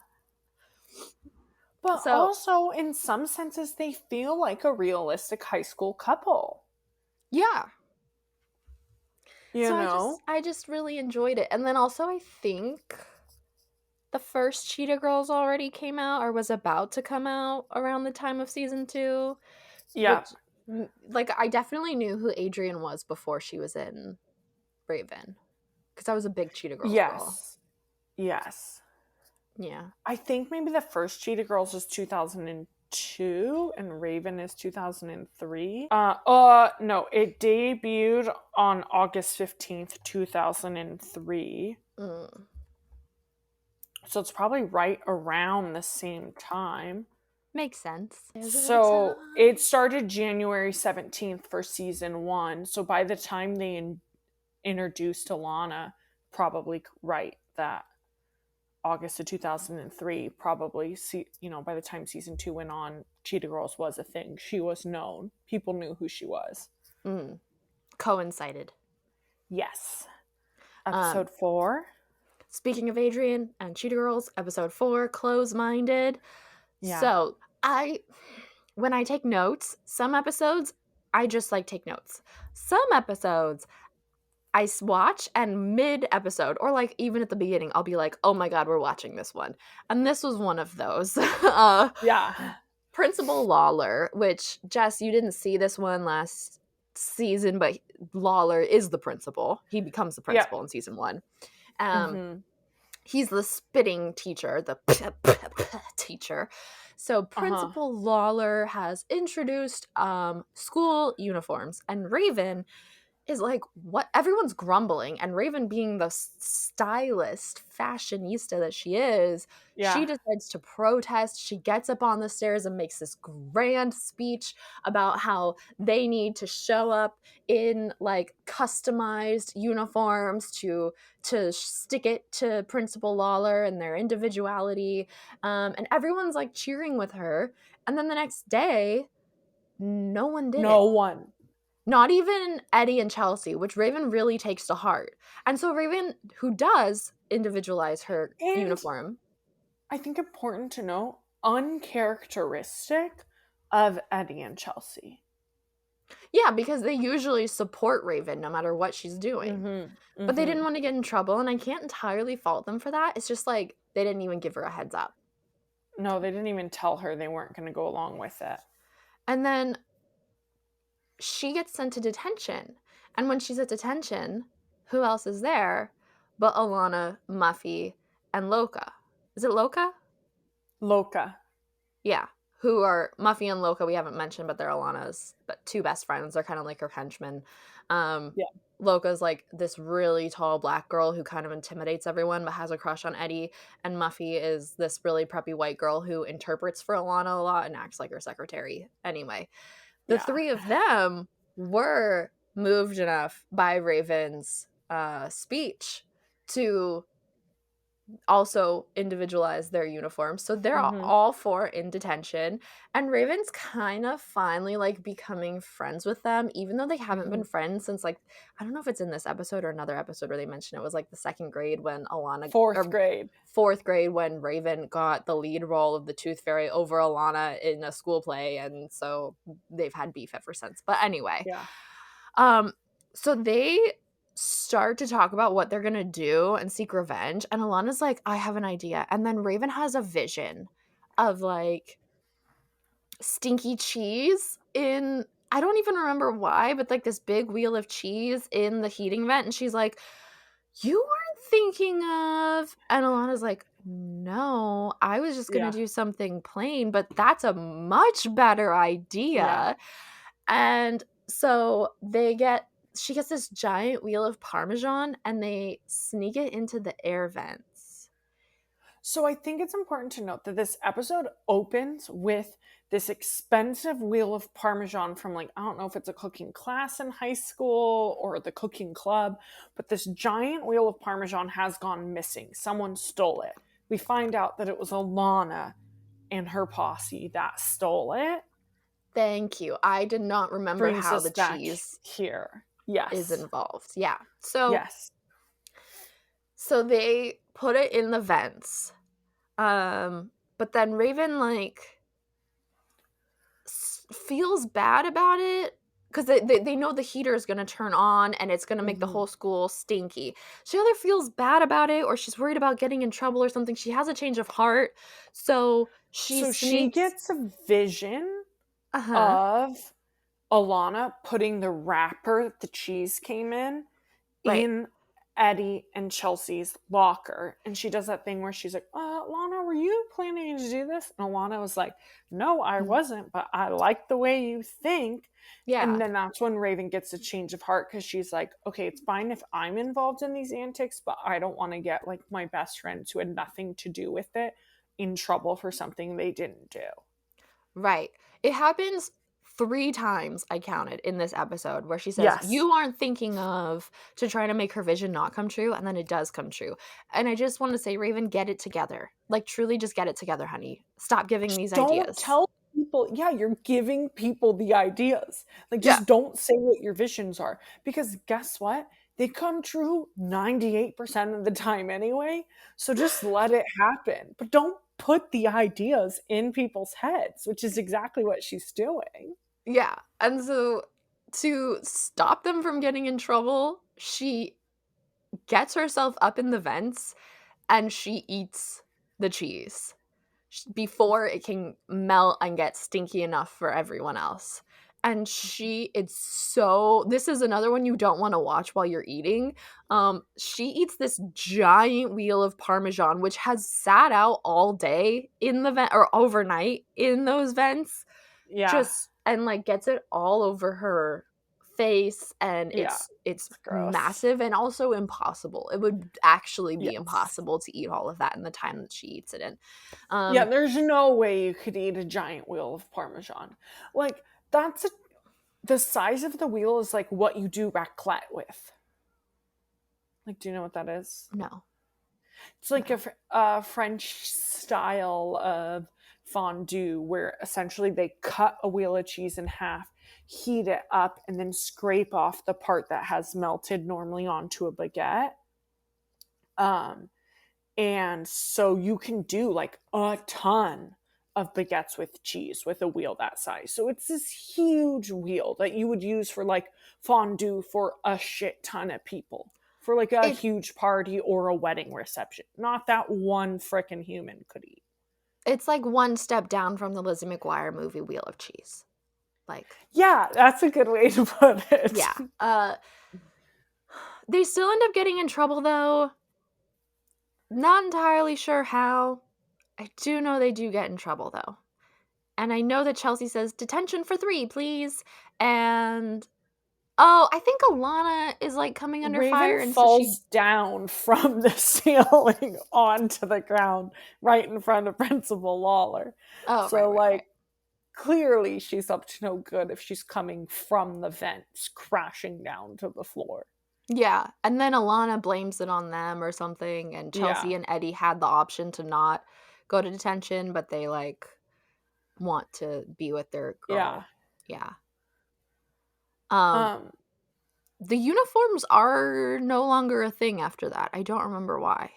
S3: But
S2: So,
S3: also, in some senses, they feel like a realistic high school couple.
S2: yeah.
S3: You
S2: So
S3: know?
S2: I just really enjoyed it. And then also, I think the first Cheetah Girls already came out or was about to come out around the time of season 2.
S3: Yeah.
S2: Which, like, I definitely knew who Adrienne was before she was in Raven, because I was a big Cheetah Girls girl.
S3: Yes.
S2: Yeah.
S3: I think maybe the first Cheetah Girls is 2002 and Raven is 2003. No, it debuted on August 15th, 2003. So it's probably right around the same time.
S2: Makes sense.
S3: So it started January 17th for season 1. So by the time they introduced Alana, probably right, that August of 2003, probably, by the time season 2 went on, Cheetah Girls was a thing. She was known. People knew who she was.
S2: Coincided.
S3: Yes. Episode 4.
S2: Speaking of Adrienne and Cheetah Girls, episode 4, Close-Minded.
S3: Yeah.
S2: So, when I take notes, some episodes, I just like take notes. Some episodes, I watch, and mid-episode, or like even at the beginning, I'll be like, oh my god, we're watching this one. And this was one of those.
S3: Yeah.
S2: Principal Lawler, which, Jess, you didn't see this one last season, but Lawler is the principal. He becomes the principal in season 1. He's the spitting teacher, the teacher. So Principal Lawler has introduced school uniforms, and Raven is like, what? Everyone's grumbling, and Raven, being the stylist, fashionista that she is, she decides to protest. She gets up on the stairs and makes this grand speech about how they need to show up in like customized uniforms to stick it to Principal Lawler and their individuality, and everyone's like cheering with her. And then the next day, no one did it.
S3: No one.
S2: Not even Eddie and Chelsea, which Raven really takes to heart. And so Raven, who does individualize her uniform.
S3: I think important to know, uncharacteristic of Eddie and Chelsea.
S2: Yeah, because they usually support Raven no matter what she's doing. But they didn't want to get in trouble, and I can't entirely fault them for that. It's just like they didn't even give her a heads up.
S3: No, they didn't even tell her they weren't going to go along with it.
S2: And then she gets sent to detention. And when she's at detention, who else is there but Alana, Muffy, and Loca? Is it Loca?
S3: Loca.
S2: Yeah. Who are Muffy and Loca, we haven't mentioned, but they're Alana's two best friends. They're kind of like her henchmen. Loca's like this really tall black girl who kind of intimidates everyone but has a crush on Eddie. And Muffy is this really preppy white girl who interprets for Alana a lot and acts like her secretary. Anyway, the three of them were moved enough by Raven's speech to also individualize their uniforms. So they're all four in detention, and Raven's kind of finally like becoming friends with them, even though they haven't been friends since, like, I don't know if it's in this episode or another episode where they mention it was like the second grade when Alana fourth grade when Raven got the lead role of the Tooth Fairy over Alana in a school play, and so they've had beef ever since. But anyway, so they start to talk about what they're gonna do and seek revenge, and Alana's like, I have an idea. And then Raven has a vision of like stinky cheese in, I don't even remember why, but like this big wheel of cheese in the heating vent, and she's like, you weren't thinking of, and Alana's like, no, I was just gonna do something plain, but that's a much better idea. And so they get she gets this giant wheel of Parmesan and they sneak it into the air vents.
S3: So I think it's important to note that this episode opens with this expensive wheel of Parmesan from, like, I don't know if it's a cooking class in high school or the cooking club, but this giant wheel of Parmesan has gone missing. Someone stole it. We find out that it was Alana and her posse that stole it.
S2: Thank you. I did not remember
S3: Brings
S2: how
S3: us
S2: the
S3: back
S2: cheese
S3: here.
S2: is
S3: Yes.
S2: involved. Yeah. So
S3: Yes.
S2: so they put it in the vents. But then Raven like feels bad about it because they know the heater is going to turn on and it's going to make the whole school stinky. She either feels bad about it or she's worried about getting in trouble or something. She has a change of heart. So she
S3: gets a vision
S2: uh-huh.
S3: of Alana putting the wrapper that the cheese came
S2: Right.
S3: in Eddie and Chelsea's locker. And she does that thing where she's like, Alana, were you planning to do this? And Alana was like, no, I wasn't, but I like the way you think.
S2: Yeah.
S3: And then that's when Raven gets a change of heart because she's like, okay, it's fine if I'm involved in these antics, but I don't want to get like my best friends who had nothing to do with it in trouble for something they didn't do.
S2: Right. It happens 3 times, I counted, in this episode where she says,
S3: Yes.
S2: you aren't thinking of, to try to make her vision not come true, and then it does come true. And I just want to say, Raven, get it together. Like, truly just get it together, honey. Stop giving these ideas.
S3: Don't tell people, you're giving people the ideas. Like, just don't say what your visions are. Because guess what? They come true 98% of the time anyway. So just let it happen. But don't put the ideas in people's heads, which is exactly what she's doing.
S2: Yeah. And so to stop them from getting in trouble, she gets herself up in the vents and she eats the cheese before it can melt and get stinky enough for everyone else. And this is another one you don't want to watch while you're eating. She eats this giant wheel of Parmesan, which has sat out all day in the vent or overnight in those vents.
S3: Yeah.
S2: And like gets it all over her face, and it's massive and also impossible. It would actually be impossible to eat all of that in the time that she eats it in.
S3: There's no way you could eat a giant wheel of Parmesan. Like, the size of the wheel is like what you do raclette with. Like, do you know what that is?
S2: No.
S3: It's like a French style of fondue where essentially they cut a wheel of cheese in half, heat it up, and then scrape off the part that has melted normally onto a baguette. And so you can do like a ton of baguettes with cheese with a wheel that size. So it's this huge wheel that you would use for like fondue for a shit ton of people. For like a huge party or a wedding reception. Not that one frickin' human could eat.
S2: It's like one step down from the Lizzie McGuire movie Wheel of Cheese. Like,
S3: yeah, that's a good way to put it.
S2: Yeah. They still end up getting in trouble though. Not entirely sure how. I do know they do get in trouble though. And I know that Chelsea says, detention for 3, please. And I think Alana is like coming under
S3: Raven
S2: fire and
S3: falls down from the ceiling onto the ground right in front of Principal Lawler. Right. Clearly she's up to no good if she's coming from the vents crashing down to the floor.
S2: Yeah, and then Alana blames it on them or something, and Chelsea and Eddie had the option to not go to detention, but they like want to be with their girl. Yeah. The uniforms are no longer a thing after that. I don't remember why.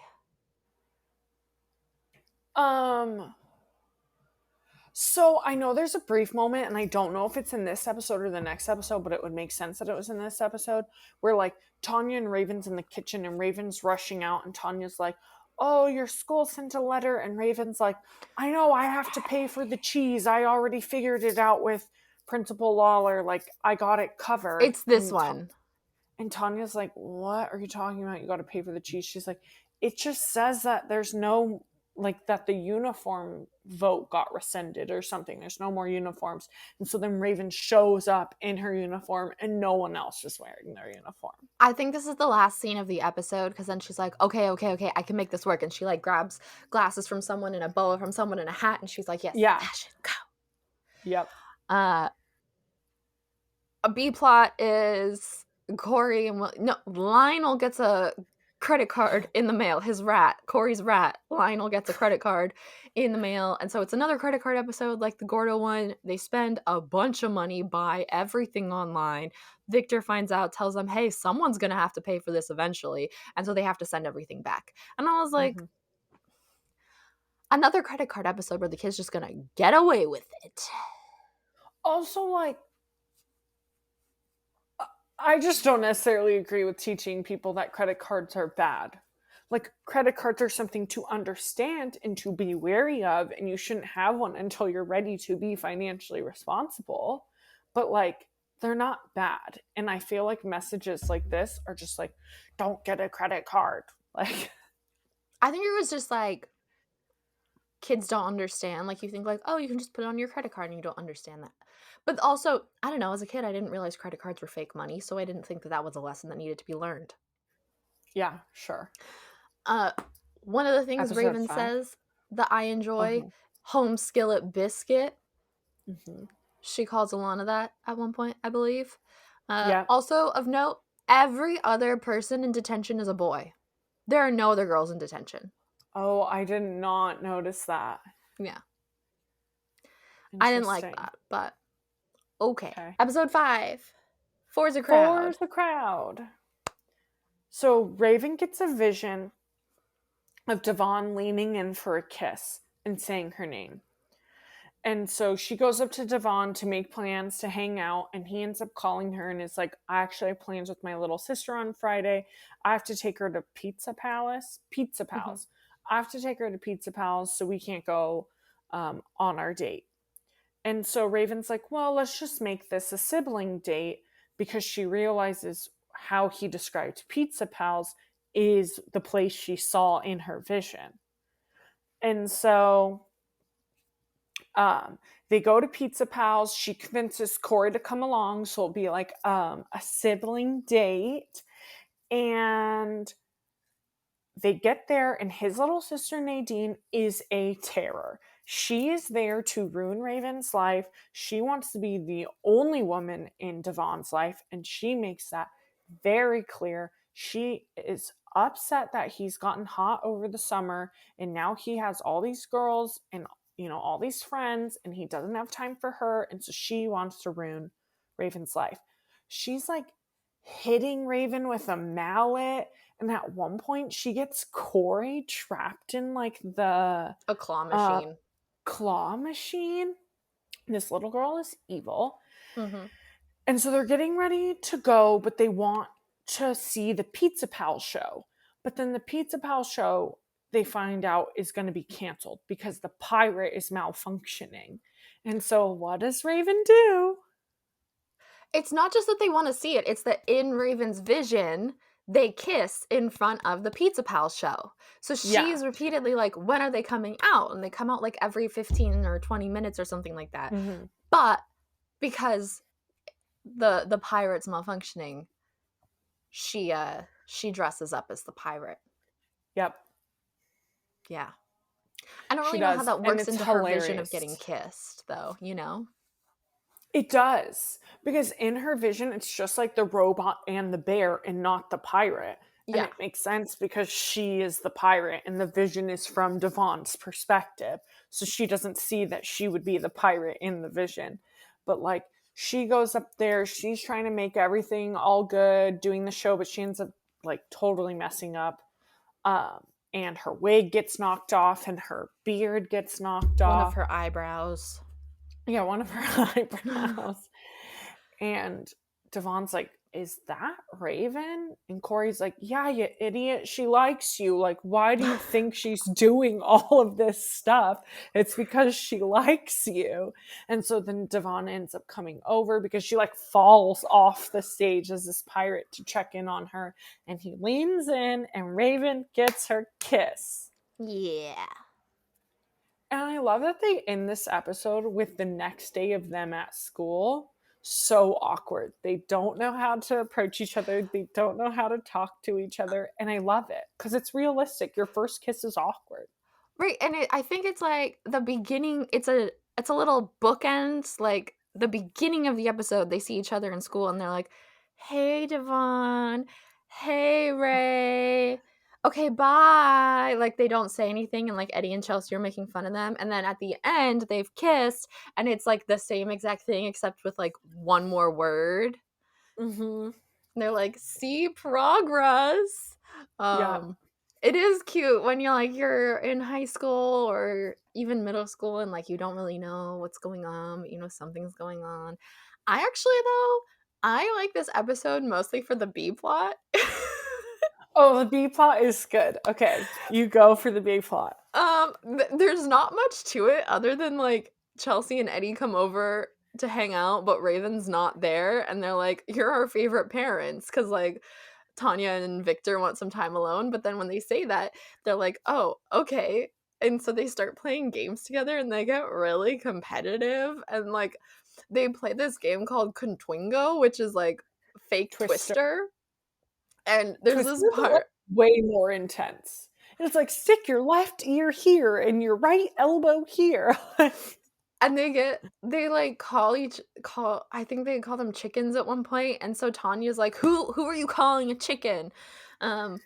S3: So I know there's a brief moment, and I don't know if it's in this episode or the next episode, but it would make sense that it was in this episode, where like Tanya and Raven's in the kitchen and Raven's rushing out and Tanya's like, oh, your school sent a letter, and Raven's like, I know, I have to pay for the cheese. I already figured it out with Principal Lawler. Like, I got it covered.
S2: It's this one.
S3: And Tanya's like, what are you talking about? You got to pay for the cheese. She's like, it just says that there's no like that the uniform vote got rescinded or something. There's no more uniforms. And so then Raven shows up in her uniform and no one else is wearing their uniform.
S2: I think this is the last scene of the episode, because then she's like, okay, I can make this work. And she like grabs glasses from someone and a boa from someone and a hat, and she's like, yes,
S3: Yeah.
S2: fashion, go.
S3: Yep.
S2: A B plot is Corey and Lionel gets a credit card in the mail. His rat, Corey's rat, Lionel gets a credit card in the mail, and so it's another credit card episode like the Gordo one. They spend a bunch of money, buy everything online. Victor finds out, tells them, hey, someone's gonna have to pay for this eventually, and so they have to send everything back. And I was like, another credit card episode where the kid's just gonna get away with it.
S3: Also, like, I just don't necessarily agree with teaching people that credit cards are bad. Like, credit cards are something to understand and to be wary of, and you shouldn't have one until you're ready to be financially responsible. But, like, they're not bad. And I feel like messages like this are just like, don't get a credit card. Like,
S2: I think it was just like, kids don't understand. Like, you think like, oh, you can just put it on your credit card, and you don't understand that. But also, I don't know, as a kid, I didn't realize credit cards were fake money, so I didn't think that was a lesson that needed to be learned.
S3: yeah, sure.
S2: One of the things
S3: Episode
S2: Raven
S3: 5.
S2: says that I enjoy, home skillet biscuit. She calls Alana that at one point, I believe. Also, of note, every other person in detention is a boy. There are no other girls in detention.
S3: Oh, I did not notice that.
S2: Yeah. I didn't like that, but okay. Episode 5. Four's a crowd.
S3: Four's a crowd. So Raven gets a vision of Devon leaning in for a kiss and saying her name. And so she goes up to Devon to make plans to hang out, and he ends up calling her and is like, I actually have plans with my little sister on Friday. I have to take her to Pizza Palace. I have to take her to Pizza Palace, so we can't go on our date. And so Raven's like, well, let's just make this a sibling date, because she realizes how he described Pizza Pals is the place she saw in her vision. And so they go to Pizza Pals. She convinces Corey to come along, so it'll be like a sibling date. And they get there, and his little sister Nadine is a terror. She is there to ruin Raven's life. She wants to be the only woman in Devon's life, and she makes that very clear. She is upset that he's gotten hot over the summer, and now he has all these girls and, you know, all these friends, and he doesn't have time for her, and so she wants to ruin Raven's life. She's like hitting Raven with a mallet, and at one point she gets Corey trapped in like a claw machine. This little girl is evil. And so they're getting ready to go, but they want to see the Pizza Pal show. But then the Pizza Pal show, they find out, is going to be canceled because the pirate is malfunctioning. And so what does Raven do?
S2: It's not just that they want to see it. It's that in Raven's vision, they kiss in front of the Pizza Pal show. So she's repeatedly like, when are they coming out? And they come out like every 15 or 20 minutes or something like that. But because the pirate's malfunctioning, she dresses up as the pirate.
S3: Yep.
S2: Yeah. I don't really know how that works into her vision of getting kissed, though, you know?
S3: It does. Because in her vision, it's just like the robot and the bear and not the pirate. And it makes sense because she is the pirate and the vision is from Devon's perspective. So she doesn't see that she would be the pirate in the vision. But like, she goes up there, she's trying to make everything all good, doing the show, but she ends up like totally messing up. And her wig gets knocked off and her beard gets knocked off.
S2: One of her eyebrows.
S3: Yeah, one of her eyebrows. And Devon's like, is that Raven? And Corey's like, yeah, you idiot. She likes you. Like, why do you think she's doing all of this stuff? It's because she likes you. And so then Devon ends up coming over because she like falls off the stage as this pirate to check in on her. And he leans in and Raven gets her kiss.
S2: Yeah.
S3: And I love that they end this episode with the next day of them at school. So awkward. They don't know how to approach each other. They don't know how to talk to each other. And I love it because it's realistic. Your first kiss is awkward.
S2: Right, and I think it's like the beginning. It's a little bookend. Like the beginning of the episode, they see each other in school, and they're like, "Hey, Devon. Hey, Ray. Okay, bye." Like they don't say anything, and like Eddie and Chelsea are making fun of them. And then at the end, they've kissed, and it's like the same exact thing except with like one more word.
S3: Mm-hmm.
S2: And they're like, "See progress."
S3: Yeah.
S2: It is cute when you're in high school or even middle school and like you don't really know what's going on, but you know something's going on. I actually though, I like this episode mostly for the B plot.
S3: Oh, the B plot is good. Okay, you go for the B plot.
S2: There's not much to it other than like Chelsea and Eddie come over to hang out, but Raven's not there, and they're like, "You're our favorite parents," because like Tanya and Victor want some time alone. But then when they say that, they're like, "Oh, okay." And so they start playing games together, and they get really competitive, and like they play this game called Contwingo, which is like fake Twister. And there's
S3: Twister
S2: this
S3: is
S2: part.
S3: way more intense. It's like stick your left ear here and your right elbow here.
S2: And they like call I think they call them chickens at one point, and so Tanya's like, who are you calling a chicken? There's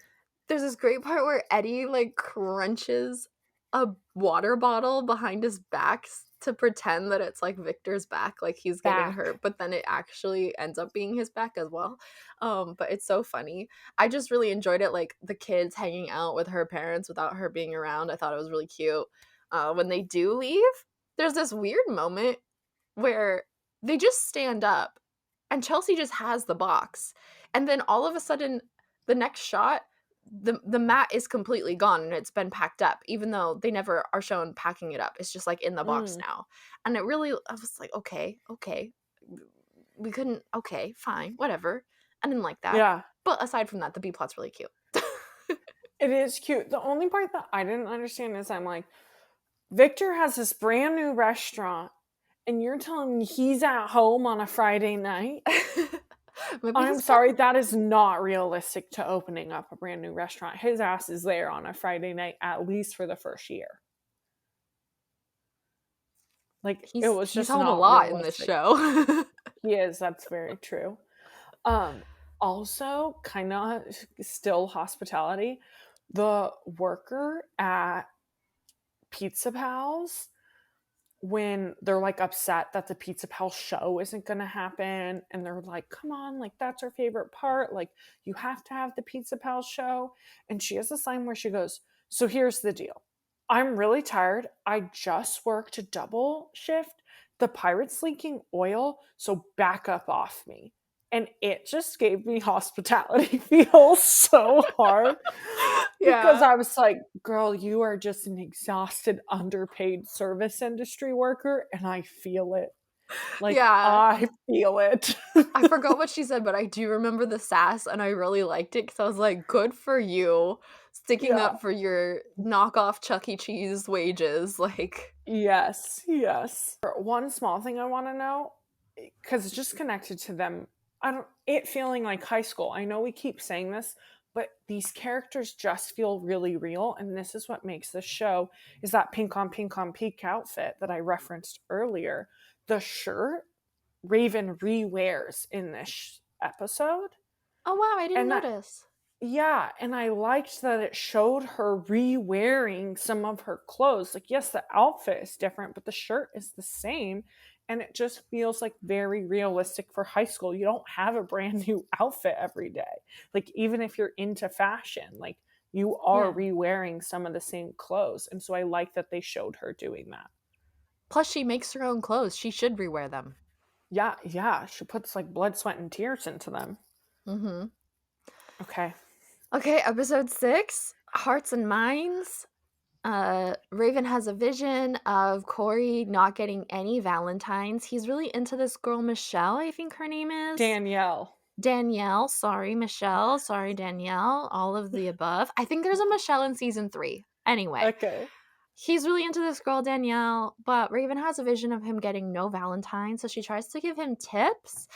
S2: this great part where Eddie like crunches a water bottle behind his back to pretend that it's like Victor's back, like he's getting
S3: Back.
S2: hurt, but then it actually ends up being his back as well. But it's so funny. I just really enjoyed it, like the kids hanging out with her parents without her being around. I thought it was really cute. When they do leave, there's this weird moment where they just stand up and Chelsea just has the box. And then all of a sudden, the next shot, the mat is completely gone and it's been packed up, even though they never are shown packing it up. It's just like in the box now. And I was like, okay, we couldn't, okay, fine, whatever. I didn't like that.
S3: Yeah.
S2: But aside from that, the B plot's really cute.
S3: It is cute. The only part that I didn't understand is I'm like, Victor has this brand new restaurant and you're telling me he's at home on a Friday night? I'm sorry, that is not realistic to opening up a brand new restaurant. His ass is there on a Friday night, at least for the first year. Like, it was just
S2: he's home
S3: not
S2: a lot
S3: realistic.
S2: in this show.
S3: He is, that's very true. Also, kind of still hospitality, the worker at Pizza Pals, when they're like upset that the Pizza Pal show isn't gonna happen, and they're like, come on, like that's our favorite part, like you have to have the Pizza Pal show. And she has a sign where she goes, so here's the deal, I'm really tired, I just worked a double shift, the pirate's leaking oil, so back up off me. And it just gave me hospitality feels so hard. Because I was like, girl, you are just an exhausted, underpaid service industry worker, and I feel it. Like, I feel it.
S2: I forgot what she said, but I do remember the sass, and I really liked it because I was like, good for you, sticking up for your knockoff Chuck E. Cheese wages. Like,
S3: yes. One small thing I want to know, because it's just connected to them, it feeling like high school. I know we keep saying this, but these characters just feel really real, and this is what makes this show, is that pink on pink outfit that I referenced earlier. The shirt Raven re-wears in this episode.
S2: Oh wow, I didn't notice.
S3: Yeah, and I liked that it showed her re-wearing some of her clothes. Like, yes, the outfit is different, but the shirt is the same. And it just feels like very realistic for high school. You don't have a brand new outfit every day. Like, even if you're into fashion, like, you are re-wearing some of the same clothes. And so I like that they showed her doing that.
S2: Plus, she makes her own clothes. She should rewear them.
S3: Yeah. She puts, like, blood, sweat, and tears into them.
S2: Mm-hmm.
S3: Okay,
S2: episode 6, Hearts and Minds. Raven has a vision of Corey not getting any Valentines. He's really into this girl, Michelle, I think her name is. Danielle. Sorry, Michelle. Sorry, Danielle. All of the above. I think there's a Michelle in season 3. Anyway.
S3: Okay.
S2: he's really into this girl, Danielle, but Raven has a vision of him getting no Valentine, so she tries to give him tips,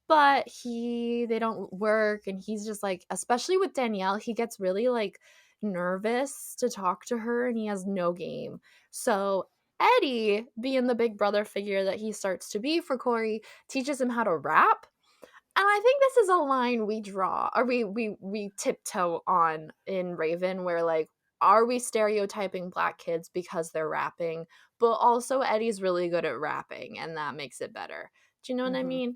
S2: but they don't work, and he's just like, especially with Danielle, he gets really like nervous to talk to her, and he has no game. So Eddie, being the big brother figure that he starts to be for Corey, teaches him how to rap. And I think this is a line we draw, or we tiptoe on in Raven, where like, are we stereotyping black kids because they're rapping? But also Eddie's really good at rapping, and that makes it better. Do you know what I
S3: Mm-hmm.
S2: mean?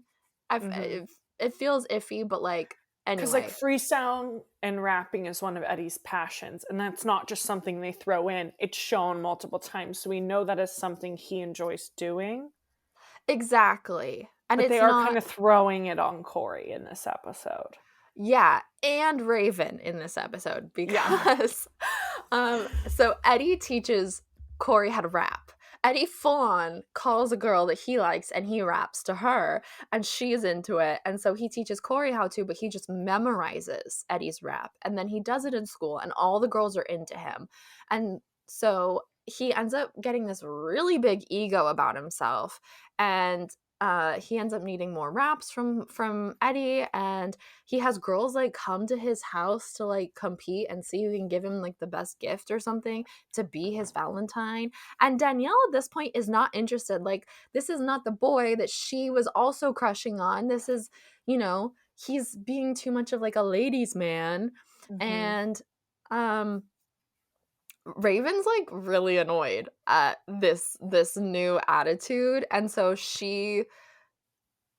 S3: Mm-hmm.
S2: It feels iffy, but like,
S3: Because like
S2: anyway.
S3: freestyle and rapping is one of Eddie's passions, and that's not just something they throw in. It's shown multiple times, so we know that is something he enjoys doing.
S2: Exactly. And
S3: But they
S2: it's
S3: are
S2: not,
S3: kind of throwing it on Corey in this episode.
S2: yeah, and Raven in this episode,
S3: Yeah.
S2: because so Eddie teaches Corey how to rap. Eddie full on calls a girl that he likes and he raps to her, and she's into it. And so he teaches Corey how to, but he just memorizes Eddie's rap, and then he does it in school, and all the girls are into him. And so he ends up getting this really big ego about himself, and he ends up needing more raps from Eddie, and he has girls like come to his house to like compete and see who can give him like the best gift or something to be his Valentine. And Danielle at this point is not interested. Like, this is not the boy that she was also crushing on. This is, he's being too much of like a ladies' man.
S3: Mm-hmm.
S2: And Raven's like really annoyed at this new attitude, and so she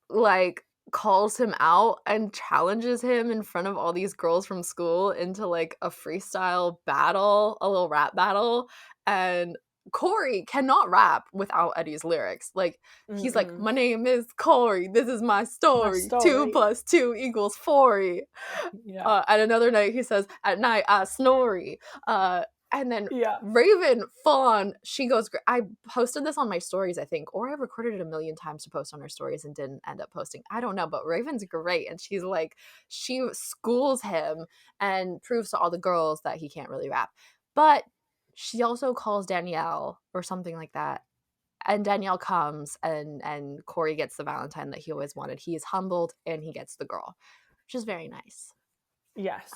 S2: like calls him out and challenges him in front of all these girls from school into like a freestyle battle, a little rap battle. And Corey cannot rap without Eddie's lyrics. Like, he's like,
S3: Mm-mm.
S2: my name is Corey, this is my
S3: My
S2: story, 2
S3: story.
S2: + 2 = 4.
S3: Yeah.
S2: At another night he says, at night I snory. And then
S3: Yeah.
S2: Raven, full on, she goes, I posted this on my stories, I think, or I recorded it a million times to post on her stories and didn't end up posting. I don't know, but Raven's great. And she's like, she schools him and proves to all the girls that he can't really rap. But she also calls Danielle or something like that. And Danielle comes, and Corey gets the Valentine that he always wanted. He is humbled and he gets the girl, which is very nice.
S3: Yes.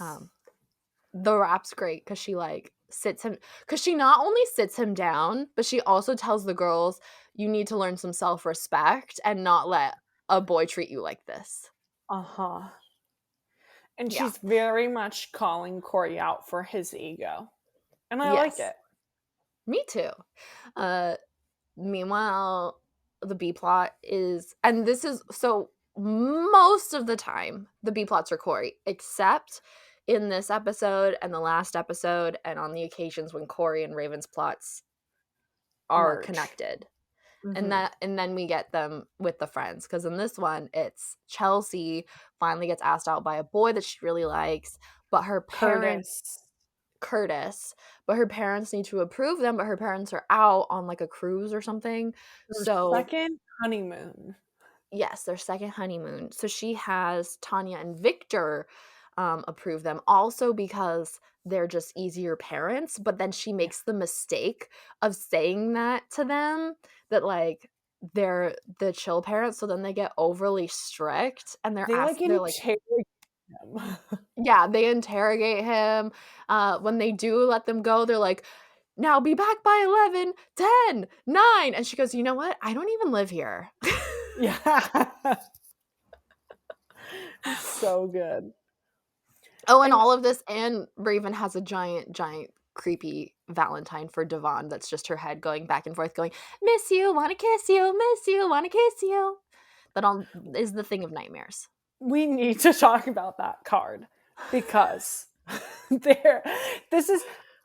S2: The rap's great because she like sits him, because she not only sits him down, but she also tells the girls, you need to learn some self-respect and not let a boy treat you like this.
S3: Uh-huh. And
S2: Yeah.
S3: she's very much calling Corey out for his ego. And I like
S2: Yes.
S3: it.
S2: Me too. Meanwhile, the B plot is, and this is, so most of the time the B plots are Corey, except in this episode and the last episode, and on the occasions when Corey and Raven's plots are
S3: Merge.
S2: connected.
S3: Mm-hmm.
S2: And then we get them with the friends, because in this one it's Chelsea finally gets asked out by a boy that she really likes, but her parents, Curtis, but her parents need to approve them, but her parents are out on like a cruise or something.
S3: Their
S2: So
S3: second honeymoon.
S2: yes, their second honeymoon. So she has Tanya and Victor approve them, also because they're just easier parents. But then she makes the mistake of saying that to them, that like they're the chill parents. So then they get overly strict, and they're like,
S3: interrogate him.
S2: yeah, they interrogate him. When they do let them go, they're like, now be back by 11, 10, 9. And she goes, you know what? I don't even live here.
S3: Yeah. So good.
S2: Oh, and all of this, and Raven has a giant creepy Valentine for Devon that's just her head going back and forth going, miss you, wanna kiss you, miss you, wanna kiss you. That all is the thing of nightmares.
S3: We need to talk about that card, because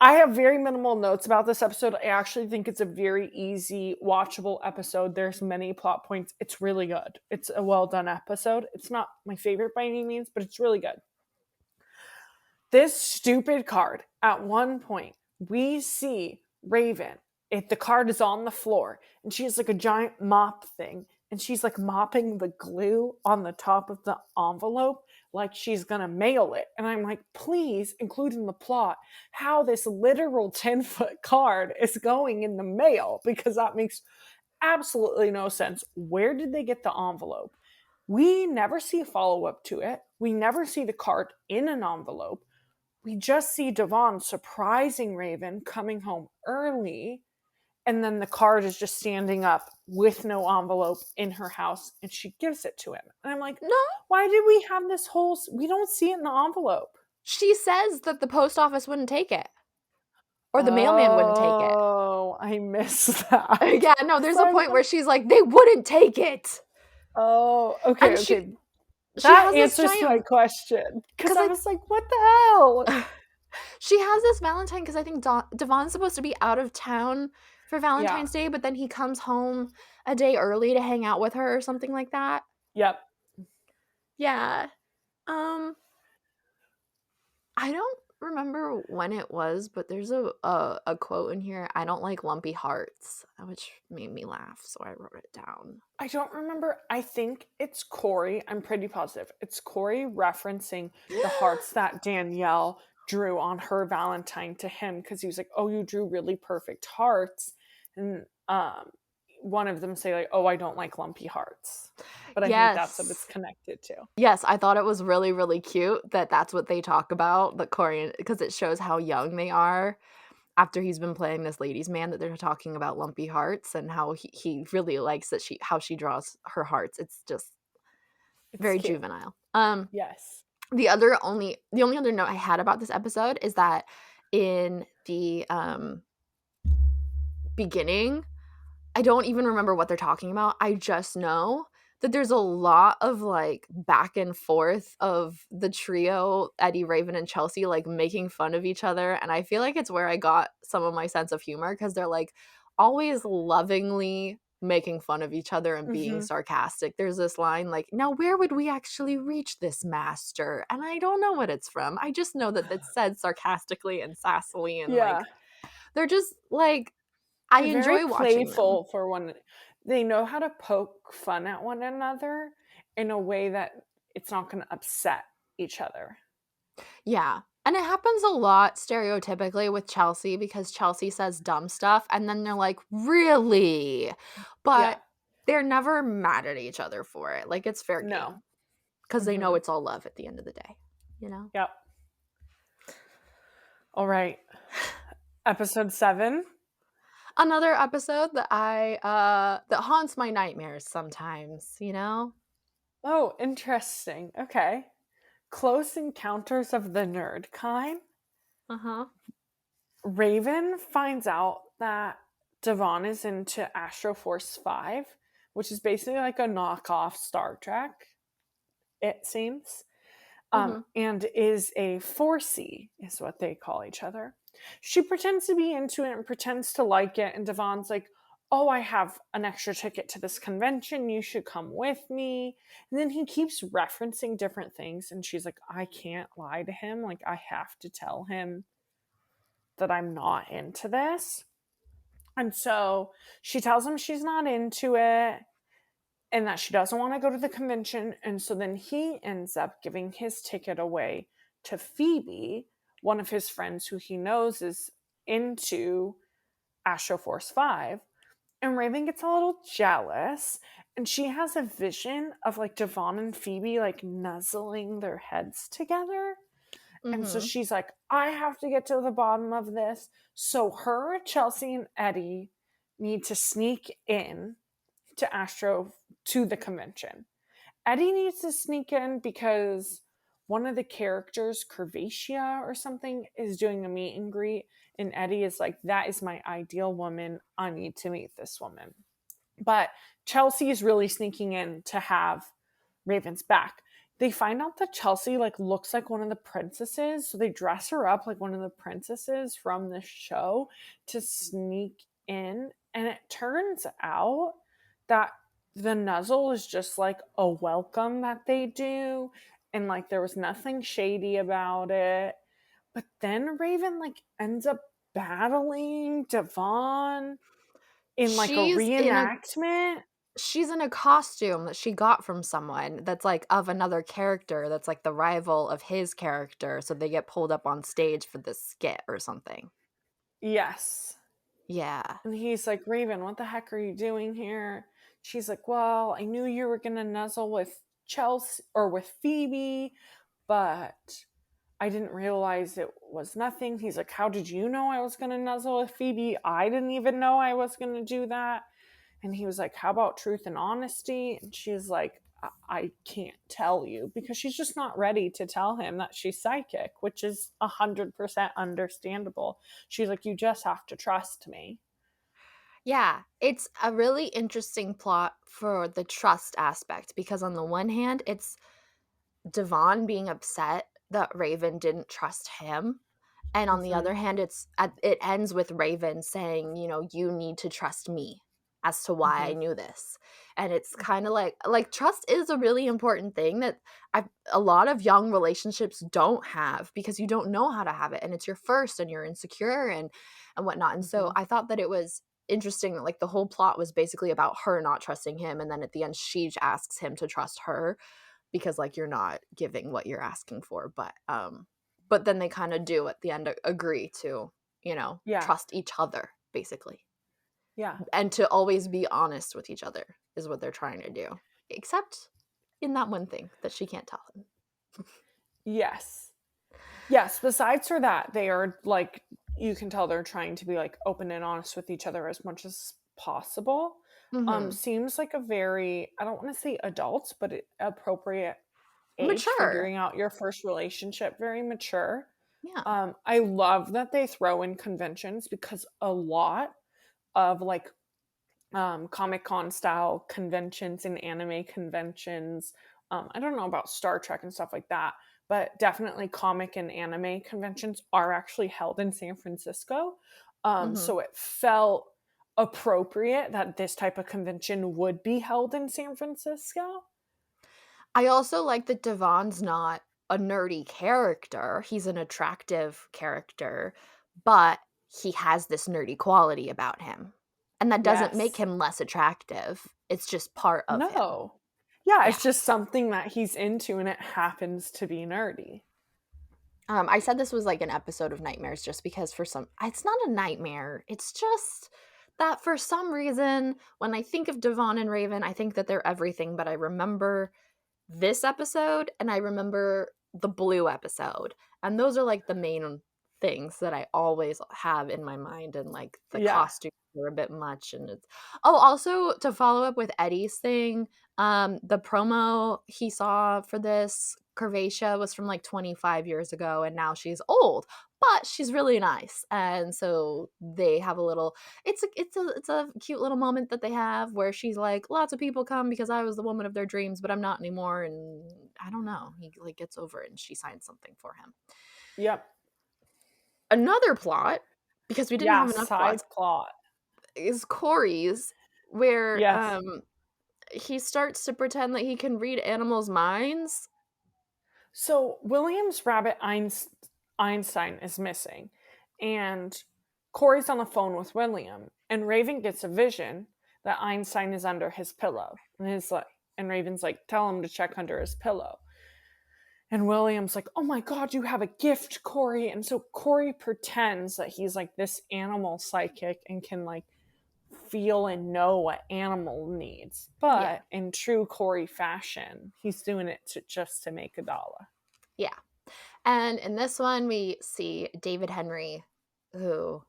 S3: I have very minimal notes about this episode. I actually think it's a very easy, watchable episode. There's many plot points. It's really good. It's a well done episode. It's not my favorite by any means, but it's really good. This stupid card, at one point, we see Raven. The card is on the floor, and she has like a giant mop thing, and she's like mopping the glue on the top of the envelope like she's gonna mail it. And I'm like, please include in the plot how this literal 10-foot card is going in the mail, because that makes absolutely no sense. Where did they get the envelope? We never see a follow-up to it. We never see the card in an envelope. We just see Devon surprising Raven coming home early, and then the card is just standing up with no envelope in her house, and she gives it to him. And I'm like,
S2: No,
S3: why did we have this whole... We don't see it in the envelope.
S2: she says that the post office wouldn't take it. Or the mailman wouldn't take it.
S3: Oh, I missed that.
S2: Yeah, no, there's a point where she's like, they wouldn't take it.
S3: Oh, okay,
S2: And
S3: okay.
S2: She
S3: That
S2: has this
S3: answers my
S2: giant...
S3: question. Because I
S2: like,
S3: was like, what the hell?
S2: She has this Valentine because I think Devon's supposed to be out of town for Valentine's Day, but then he comes home a day early to hang out with her or something like that.
S3: Yep.
S2: Yeah. I don't remember when it was, but there's a quote in here. I don't like lumpy hearts, which made me laugh, so I wrote it down.
S3: I don't remember. I think it's Corey. I'm pretty positive. It's Corey referencing the hearts that Danielle drew on her Valentine to him, because he was like, oh, you drew really perfect hearts. And one of them say like, oh, I don't like lumpy hearts. But I think that's what it's connected to.
S2: Yes, I thought it was really, really cute that that's what they talk about, the Korean, because it shows how young they are after he's been playing this ladies' man, that they're talking about lumpy hearts and how he really likes that how she draws her hearts. It's very cute. Juvenile.
S3: Yes.
S2: The only other note I had about this episode is that in the beginning, I don't even remember what they're talking about. I just know that there's a lot of like back and forth of the trio, Eddie, Raven, and Chelsea, like making fun of each other. And I feel like it's where I got some of my sense of humor, because they're like always lovingly making fun of each other and being sarcastic. There's this line like, now where would we actually reach this master? And I don't know what it's from. I just know that it's said sarcastically and sassily, and like they're just like, I enjoy
S3: very
S2: watching
S3: playful
S2: them.
S3: for one. They know how to poke fun at one another in a way that it's not going to upset each other.
S2: Yeah. And it happens a lot stereotypically with Chelsea, because Chelsea says dumb stuff and then they're like, really? But they're never mad at each other for it. Like, it's fair game. Because they know it's all love at the end of the day, you know?
S3: Yep. All right. Episode 7.
S2: Another episode that that haunts my nightmares sometimes, you know?
S3: Oh, interesting. Okay. Close Encounters of the Nerdkin. Raven finds out that Devon is into Astro Force 5, which is basically like a knockoff Star Trek, it seems. And is a Forcey, is what they call each other. She pretends to be into it and pretends to like it, and Devon's like, oh, I have an extra ticket to this convention, you should come with me. And then he keeps referencing different things, and she's like, I can't lie to him, like I have to tell him that I'm not into this. And so she tells him she's not into it and that she doesn't want to go to the convention. And so then he ends up giving his ticket away to Phoebe, one of his friends who he knows is into Astro Force 5. And Raven gets a little jealous, and she has a vision of like Devon and Phoebe like nuzzling their heads together. And so she's like, I have to get to the bottom of this. So her, Chelsea, and Eddie need to sneak in to the convention. Eddie needs to sneak in because one of the characters, Curvacia or something, is doing a meet and greet. And Eddie is like, that is my ideal woman. I need to meet this woman. But Chelsea is really sneaking in to have Raven's back. They find out that Chelsea like looks like one of the princesses. So they dress her up like one of the princesses from the show to sneak in. And it turns out that the nuzzle is just like a welcome that they do. And like there was nothing shady about it. But then Raven like ends up battling Devon in like a reenactment.
S2: she's in a costume that she got from someone that's, like, of another character that's, like, the rival of his character, so they get pulled up on stage for this skit or something.
S3: Yes.
S2: Yeah.
S3: And he's like, Raven, what the heck are you doing here? She's like, well, I knew you were going to nuzzle with Chelsea or with Phoebe, but I didn't realize it was nothing. He's like, how did you know I was going to nuzzle with Phoebe? I didn't even know I was going to do that. And he was like, how about truth and honesty? And she's like, I can't tell you, because she's just not ready to tell him that she's psychic, which is 100% understandable. She's like, you just have to trust me.
S2: Yeah, it's a really interesting plot for the trust aspect, because on the one hand, it's Devon being upset that Raven didn't trust him. And on the other hand, it ends with Raven saying, you know, you need to trust me as to why I knew this. And it's kind of like trust is a really important thing that a lot of young relationships don't have, because you don't know how to have it, and it's your first and you're insecure and whatnot. And so I thought that it was interesting that, like, the whole plot was basically about her not trusting him, and then at the end she asks him to trust her, because, like, you're not giving what you're asking for. But then they kind of do at the end agree to, you know,
S3: Yeah.
S2: trust each other, basically.
S3: Yeah.
S2: And to always be honest with each other is what they're trying to do. Except in that one thing that she can't tell him.
S3: Yes. Yes, besides for that, they are, like, you can tell they're trying to be, like, open and honest with each other as much as possible. Seems like a very, I don't want to say adult, but appropriate age,
S2: Mature.
S3: figuring out your first relationship, very mature.
S2: Yeah.
S3: I love that they throw in conventions, because a lot of, like, Comic-Con style conventions and anime conventions, I don't know about Star Trek and stuff like that, but definitely comic and anime conventions are actually held in San Francisco. So it felt appropriate that this type of convention would be held in San Francisco.
S2: I also like that Devon's not a nerdy character. He's an attractive character, but he has this nerdy quality about him. And that doesn't make
S3: Yes.
S2: him less attractive. It's just part of him.
S3: No. Yeah,
S2: Yeah.
S3: it's just something that he's into, and it happens to be nerdy.
S2: I said this was like an episode of Nightmares just because it's not a nightmare. It's just that for some reason, when I think of Devon and Raven, I think that they're everything, but I remember this episode and I remember the blue episode. And those are like the main things that I always have in my mind, and like the costumes were a bit much. And it's also to follow up with Eddie's thing, the promo he saw for this Curvaceous was from like 25 years ago, and now she's old, but she's really nice. And so they have a little, it's a cute little moment that they have where she's like, lots of people come because I was the woman of their dreams, but I'm not anymore. And I don't know, he like gets over it and she signs something for him.
S3: Yep.
S2: Another plot, because we didn't have enough
S3: side
S2: plots,
S3: plot
S2: is Corey's, where
S3: Yes.
S2: he starts to pretend that he can read animals' minds.
S3: So William's rabbit Einstein is missing, and Corey's on the phone with William, and Raven gets a vision that Einstein is under his pillow, and Raven's like, tell him to check under his pillow. And William's like, oh my God, you have a gift, Corey. And so Corey pretends that he's like this animal psychic and can like feel and know what animal needs. But in true Corey fashion, he's doing it just to make $1.
S2: Yeah. And in this one, we see David Henry, who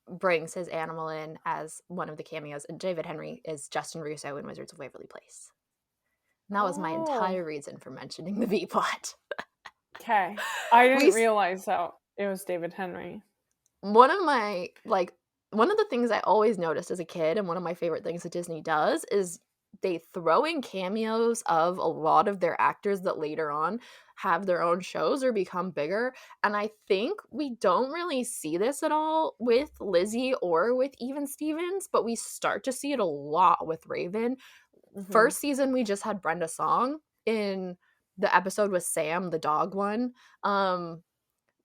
S2: brings his animal in as one of the cameos. And David Henry is Justin Russo in Wizards of Waverly Place. And that was my entire reason for mentioning the V-plot.
S3: Okay. I didn't realize that it was David Henry.
S2: One of the things I always noticed as a kid, and one of my favorite things that Disney does, is they throw in cameos of a lot of their actors that later on have their own shows or become bigger. And I think we don't really see this at all with Lizzie or with even Stevens, but we start to see it a lot with Raven. First season, we just had Brenda Song in the episode with Sam, the dog one.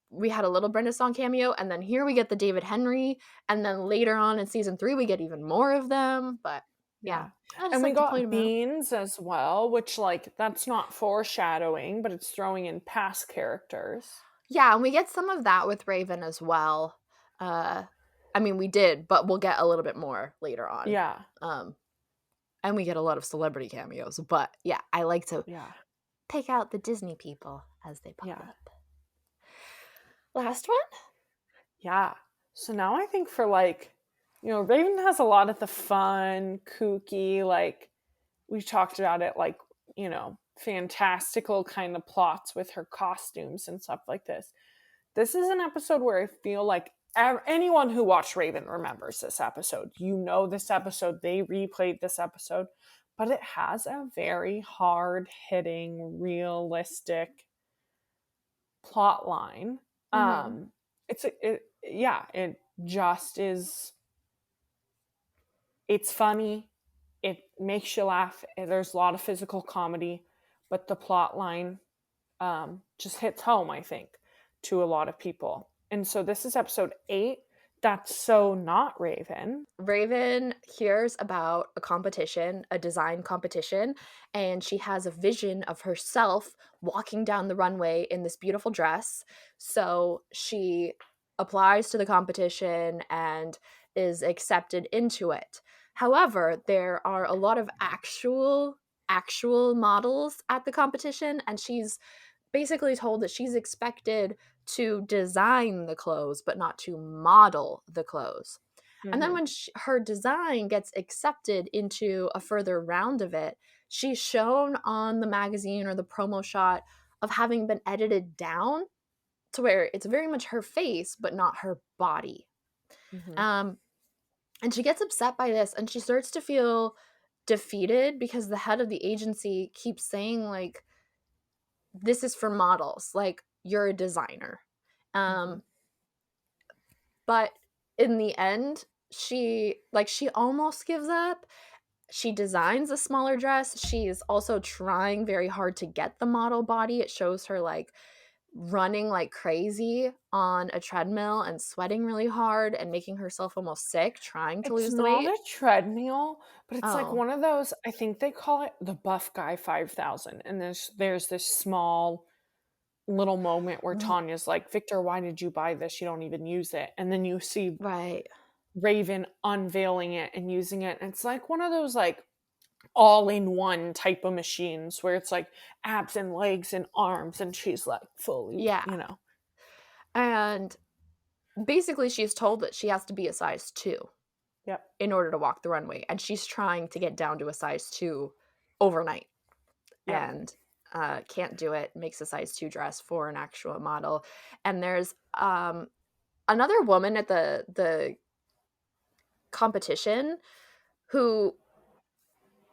S2: We had a little Brenda Song cameo, and then here we get the David Henry, and then later on in season 3 we get even more of them. But
S3: Yeah.
S2: I just
S3: And we
S2: like to point
S3: got
S2: them out.
S3: beans as well, which, like, that's not foreshadowing, but it's throwing in past characters.
S2: Yeah, and we get some of that with Raven as well. I mean, we did, but we'll get a little bit more later on.
S3: Yeah.
S2: And we get a lot of celebrity cameos. But yeah, I like to
S3: Yeah.
S2: pick out the Disney people as they pop
S3: Yeah.
S2: up. Last one?
S3: Yeah. So now I think for, like, you know, Raven has a lot of the fun, kooky, like, we've talked about it, like, you know, fantastical kind of plots with her costumes and stuff like this. This is an episode where I feel like anyone who watched Raven remembers this episode. You know this episode. They replayed this episode. But it has a very hard-hitting, realistic plot line.
S2: Mm-hmm.
S3: It just is. It's funny. It makes you laugh. There's a lot of physical comedy, but the plot line just hits home, I think, to a lot of people. And so this is episode 8. That's so not Raven.
S2: Raven hears about a competition, a design competition, and she has a vision of herself walking down the runway in this beautiful dress. So she applies to the competition and is accepted into it. However, there are a lot of actual models at the competition, and she's basically told that she's expected to design the clothes but not to model the clothes. And then when her design gets accepted into a further round of it, she's shown on the magazine or the promo shot of having been edited down to where it's very much her face, but not her body. And she gets upset by this, and she starts to feel defeated because the head of the agency keeps saying, like, this is for models. Like, you're a designer. But in the end, she almost gives up. She designs a smaller dress. She's also trying very hard to get the model body. It shows her like running like crazy on a treadmill and sweating really hard and making herself almost sick trying to
S3: It's
S2: lose the
S3: not
S2: weight.
S3: a treadmill, but it's like
S2: Oh.
S3: one of those, I think they call it the Buff Guy 5000. And there's this small little moment where Tanya's like, Victor, why did you buy this? You don't even use it. And then you see
S2: Right.
S3: Raven unveiling it and using it. And it's like one of those like all-in-one type of machines where it's like abs and legs and arms, and she's like fully,
S2: Yeah.
S3: you know.
S2: And basically she's told that she has to be a size 2 in order to walk the runway. And she's trying to get down to a size 2 overnight.
S3: Yeah.
S2: And can't do it, makes a size 2 dress for an actual model. And there's another woman at the competition who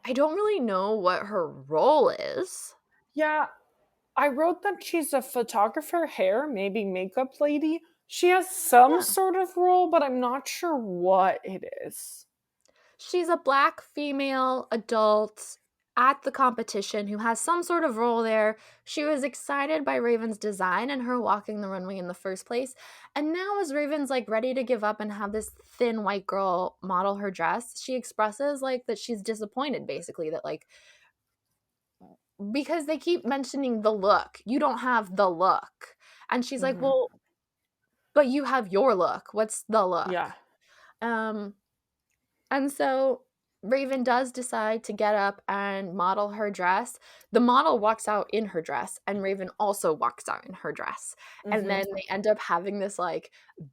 S2: I don't really know what her role is.
S3: Yeah, I wrote that she's a photographer, hair, maybe makeup lady. She has some sort of role, but I'm not sure what it is.
S2: She's a Black female adult at the competition who has some sort of role there. She was excited by Raven's design and her walking the runway in the first place. And now as Raven's like ready to give up and have this thin white girl model her dress, she expresses like that she's disappointed, basically, that like, because they keep mentioning the look. You don't have the look. And she's like, well, but you have your look. What's the look?
S3: Yeah.
S2: And so Raven does decide to get up and model her dress. The model walks out in her dress, and Raven also walks out in her dress. And then they end up having this like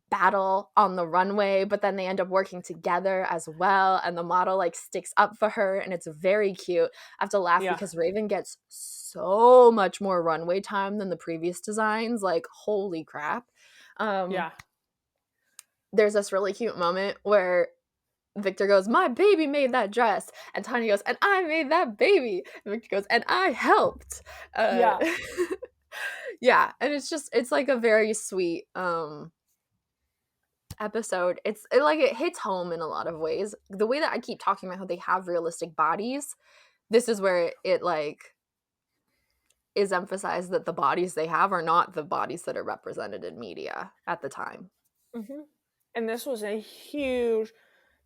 S2: battle on the runway, but then they end up working together as well. And the model like sticks up for her, and it's very cute. I have to laugh because Raven gets so much more runway time than the previous designs. Like, holy crap. There's this really cute moment where Victor goes, my baby made that dress. And Tanya goes, and I made that baby. And Victor goes, and I helped. Yeah. And it's like a very sweet episode. It hits home in a lot of ways. The way that I keep talking about how they have realistic bodies, this is where it like is emphasized that the bodies they have are not the bodies that are represented in media at the time.
S3: And this was a huge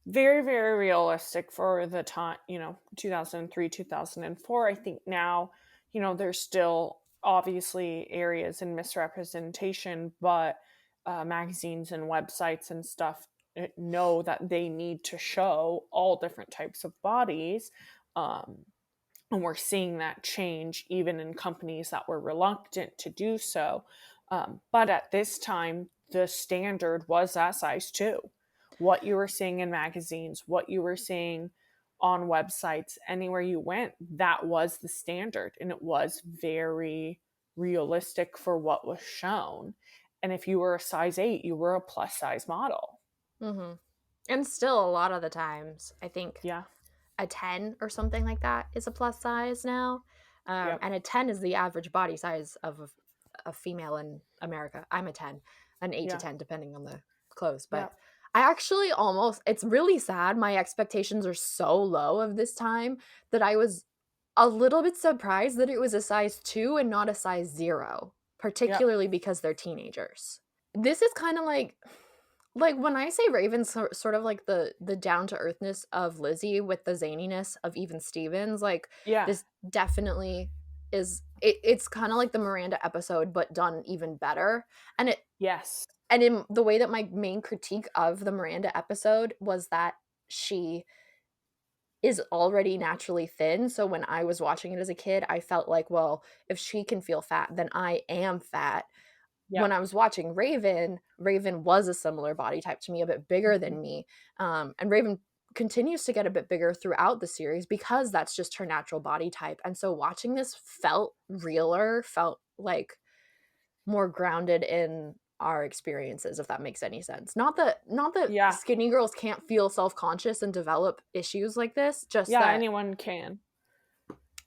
S3: very, very realistic for the time, 2003, 2004. I think now, there's still obviously areas in misrepresentation, but magazines and websites and stuff know that they need to show all different types of bodies. And we're seeing that change even in companies that were reluctant to do so. But at this time, the standard was that size 2. What you were seeing in magazines, what you were seeing on websites, anywhere you went, that was the standard. And it was very realistic for what was shown. And if you were a size 8, you were a plus size model.
S2: Mm-hmm. And still, a lot of the times, I think
S3: Yeah.
S2: a 10 or something like that is a plus size now.
S3: Yep.
S2: And a 10 is the average body size of a female in America. I'm a 10, an 8 to
S3: Yeah.
S2: 10, depending on the clothes. But
S3: Yep.
S2: I actually it's really sad. My expectations are so low of this time that I was a little bit surprised that it was a size 2 and not a size 0, particularly because they're teenagers. This is kind of like when I say Raven's sort of like the down to earthness of Lizzie with the zaniness of even Stevens, like
S3: Yeah.
S2: this definitely is it's kind of like the Miranda episode but done even better. And
S3: Yes.
S2: in the way that my main critique of the Miranda episode was that she is already naturally thin, so when I was watching it as a kid, I felt like, well, if she can feel fat, then I am fat.
S3: Yep.
S2: When I was watching Raven was a similar body type to me, a bit bigger than me. And Raven continues to get a bit bigger throughout the series because that's just her natural body type. And so watching this felt realer, felt like more grounded in our experiences, if that makes any sense. Not that
S3: Yeah.
S2: skinny girls can't feel self-conscious and develop issues like this, just
S3: Yeah,
S2: that
S3: anyone can.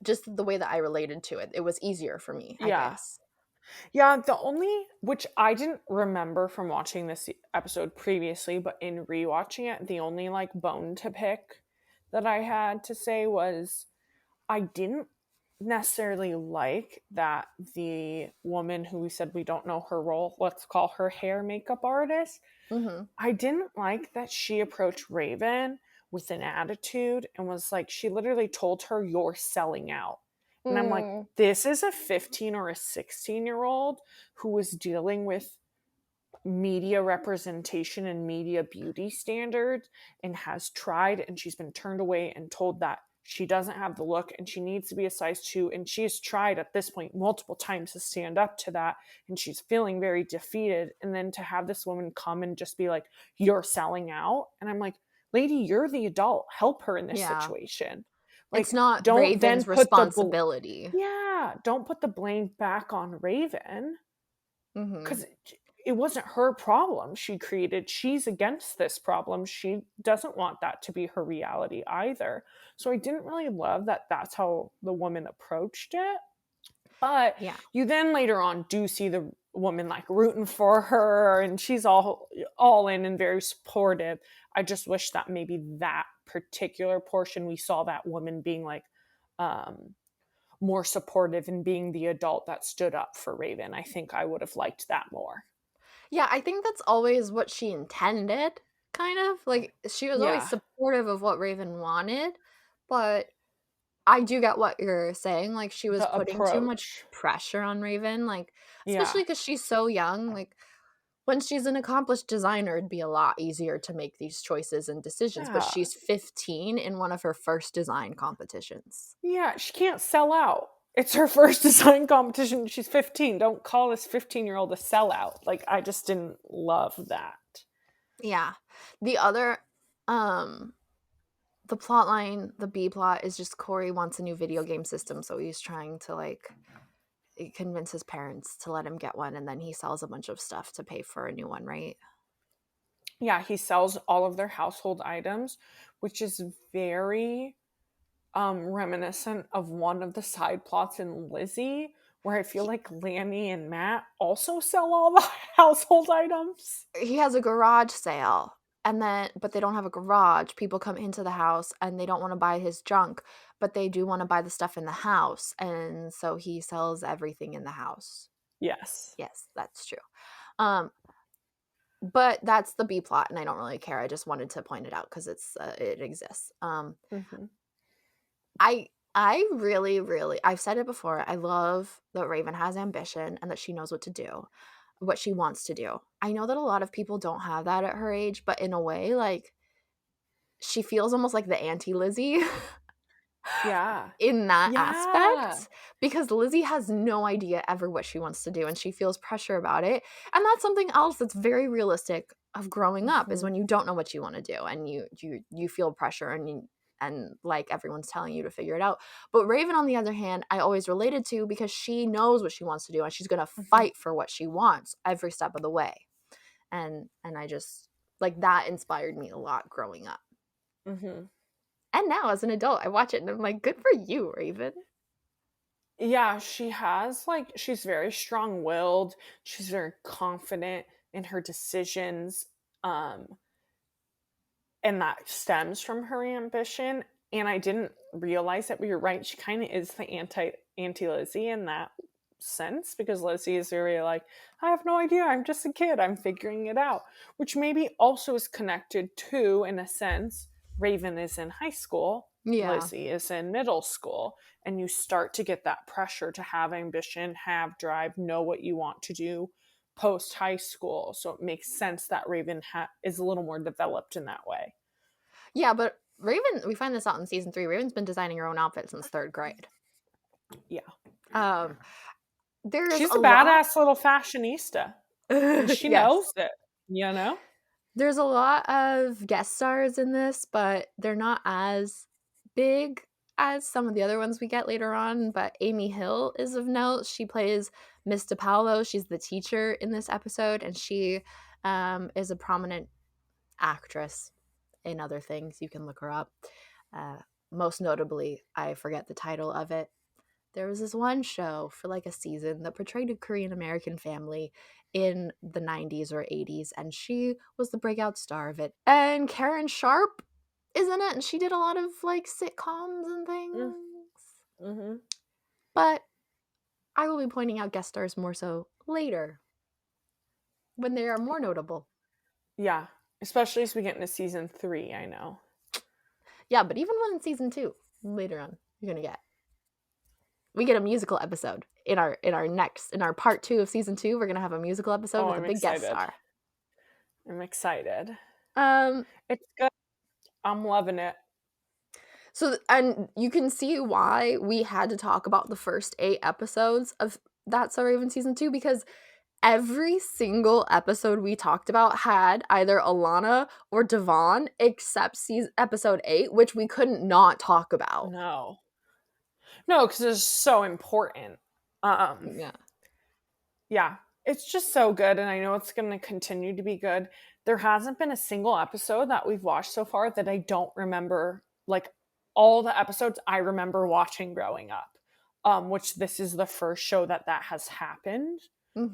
S2: just the way that I related to it, it was easier for me, I guess.
S3: Yeah, the only, which I didn't remember from watching this episode previously, but in rewatching it, the only like bone to pick that I had to say was I didn't necessarily like that the woman who we said we don't know her role, let's call her hair makeup artist.
S2: Mm-hmm.
S3: I didn't like that she approached Raven with an attitude and was like, she literally told her, "You're selling out." And I'm like, this is a 15 or a 16-year-old who was dealing with media representation and media beauty standards and has tried, and she's been turned away and told that she doesn't have the look and she needs to be a size 2, and she's tried at this point multiple times to stand up to that, and she's feeling very defeated. And then to have this woman come and just be like, "You're selling out," and I'm like, lady, you're the adult, help her in this situation. Like,
S2: it's not
S3: don't
S2: Raven's
S3: then put
S2: responsibility.
S3: don't put the blame back on Raven, because
S2: Mm-hmm.
S3: it wasn't her problem she created. She's against this problem. She doesn't want that to be her reality either. So I didn't really love that that's how the woman approached it. But
S2: Yeah.
S3: you then later on do see the woman like rooting for her, and she's all in and very supportive. I just wish that maybe that particular portion we saw that woman being like more supportive and being the adult that stood up for Raven. I think I would have liked that more.
S2: Yeah, I think that's always what she intended, kind of. Like, she was always
S3: Yeah.
S2: supportive of what Raven wanted, but I do get what you're saying. Like, she was
S3: The
S2: putting too much
S3: approach.
S2: pressure on Raven, like,
S3: Yeah.
S2: especially because she's so young. Like, when she's an accomplished designer, it'd be a lot easier to make these choices and decisions, but
S3: Yeah.
S2: she's 15 in one of her first design competitions.
S3: Yeah, she can't sell out. It's her first design competition. She's 15. Don't call this 15-year-old a sellout. Like, I just didn't love that.
S2: Yeah. The other, the plot line, the B plot, is just Corey wants a new video game system, so he's trying to like convince his parents to let him get one, and then he sells a bunch of stuff to pay for a new one, right?
S3: Yeah, he sells all of their household items, which is very reminiscent of one of the side plots in Lizzie, where I feel like Lanny and Matt also sell all the household items.
S2: He has a garage sale, and then but they don't have a garage. People come into the house and they don't want to buy his junk, but they do want to buy the stuff in the house, and so he sells everything in the house.
S3: Yes.
S2: Yes, that's true. Um but that's the B plot, and I don't really care. I just wanted to point it out because it exists.
S3: Mm-hmm.
S2: I really, I've said it before. I love that Raven has ambition and that she knows what to do, what she wants to do. I know that a lot of people don't have that at her age, but in a way, like, she feels almost like the anti Lizzie
S3: Yeah.
S2: in that
S3: Yeah.
S2: aspect, because Lizzie has no idea ever what she wants to do and she feels pressure about it. And that's something else that's very realistic of growing up, is
S3: Mm-hmm.
S2: when you don't know what you want to do and you feel pressure and like everyone's telling you to figure it out. But Raven, on the other hand, I always related to, because she knows what she wants to do and she's going to
S3: Mm-hmm.
S2: fight for what she wants every step of the way. And I just, like, that inspired me a lot growing up.
S3: Mm-hmm.
S2: And now as an adult, I watch it and I'm like, good for you, Raven.
S3: Yeah, she has, like, she's very strong-willed. She's very confident in her decisions. Um, and that stems from her ambition. And I didn't realize it, but you're right. She kind of is the anti Lizzie in that sense, because Lizzie is very like, I have no idea. I'm just a kid. I'm figuring it out, which maybe also is connected to, in a sense, Raven is in high school,
S2: Yeah.
S3: Lizzie is in middle school, and you start to get that pressure to have ambition, have drive, know what you want to do post high school. So it makes sense that Raven is a little more developed in that way.
S2: Yeah, but Raven, we find this out in season 3. Raven's been designing her own outfit since 3rd grade.
S3: Yeah.
S2: Um, there's
S3: She's
S2: a
S3: a
S2: lot.
S3: badass little fashionista, and she
S2: Yes.
S3: knows it, you know?
S2: There's a lot of guest stars in this, but they're not as big as some of the other ones we get later on. But Amy Hill is of note. She plays Miss DePaulo. She's the teacher in this episode, and she is a prominent actress in other things. You can look her up. Most notably, I forget the title of it. There was this one show for like a season that portrayed a Korean American family in the 90s or 80s, and she was the breakout star of it. And Karen Sharp is in it, and she did a lot of like sitcoms and things.
S3: Mm-hmm.
S2: But I will be pointing out guest stars more so later, when they are more notable.
S3: Yeah, especially as we get into season 3, I know.
S2: Yeah, but even when in season 2, later on, you're gonna get. We get a musical episode in our part 2 of season 2. We're gonna have a musical episode with a
S3: I'm
S2: big guest
S3: excited.
S2: star.
S3: I'm excited.
S2: Um,
S3: It's good. I'm loving it.
S2: So, and you can see why we had to talk about the first 8 episodes of That's So Raven season 2, because every single episode we talked about had either Alana or Devon, except episode 8, which we couldn't not talk about.
S3: No, because it's so important.
S2: Yeah.
S3: Yeah, it's just so good, and I know it's going to continue to be good. There hasn't been a single episode that we've watched so far that I don't remember. Like, all the episodes I remember watching growing up, which this is the first show that has happened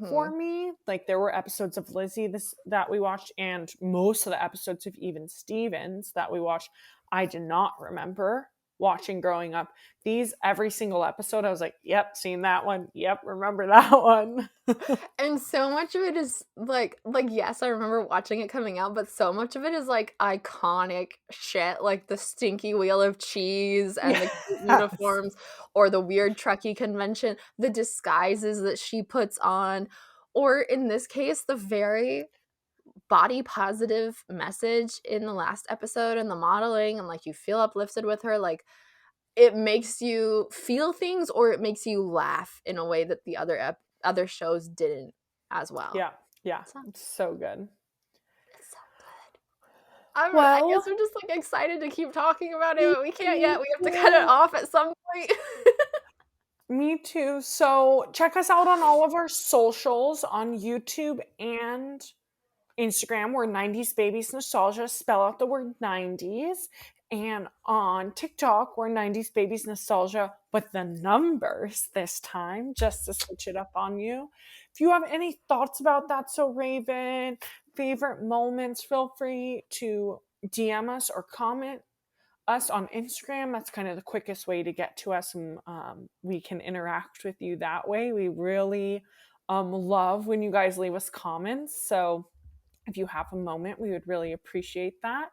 S3: for me. Like, there were episodes of Lizzie that we watched, and most of the episodes of even Stevens that we watched, I did not remember watching growing up. Every single episode, I was like, yep, seen that one. Yep, remember that one.
S2: And so much of it is like yes, I remember watching it coming out, but so much of it is like iconic shit, like the stinky wheel of cheese and the cute uniforms, or the weird Trekkie convention, the disguises that she puts on, or in this case, the very body positive message in the last episode, and the modeling, and like you feel uplifted with her. Like, it makes you feel things, or it makes you laugh in a way that the other shows didn't as well.
S3: Yeah, it's so good.
S2: It's so good. I guess we're just like excited to keep talking about it, but we can't yet. We have to cut it off at some point.
S3: Me too. So check us out on all of our socials on YouTube and Instagram. We're 90s Babies Nostalgia. Spell out the word 90s. And on TikTok, we're 90s Babies Nostalgia, but the numbers this time, just to switch it up on you. If you have any thoughts about That's So Raven, favorite moments, feel free to DM us or comment us on Instagram. That's kind of the quickest way to get to us, and we can interact with you that way. We really love when you guys leave us comments. So If you have a moment, we would really appreciate that.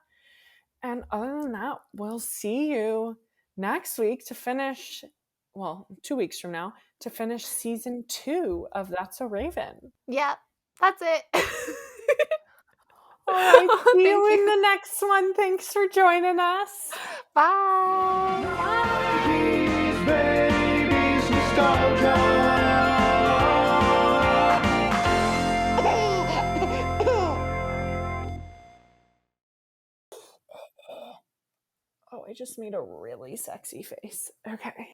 S3: And other than that, we'll see you next week to finish, 2 weeks from now, to finish season 2 of That's a Raven.
S2: Yeah, that's it.
S3: All right, see you
S2: Thank
S3: in the next one. Thanks for joining us.
S2: Bye.
S1: 90s babies nostalgia.
S3: Oh, I just made a really sexy face. Okay.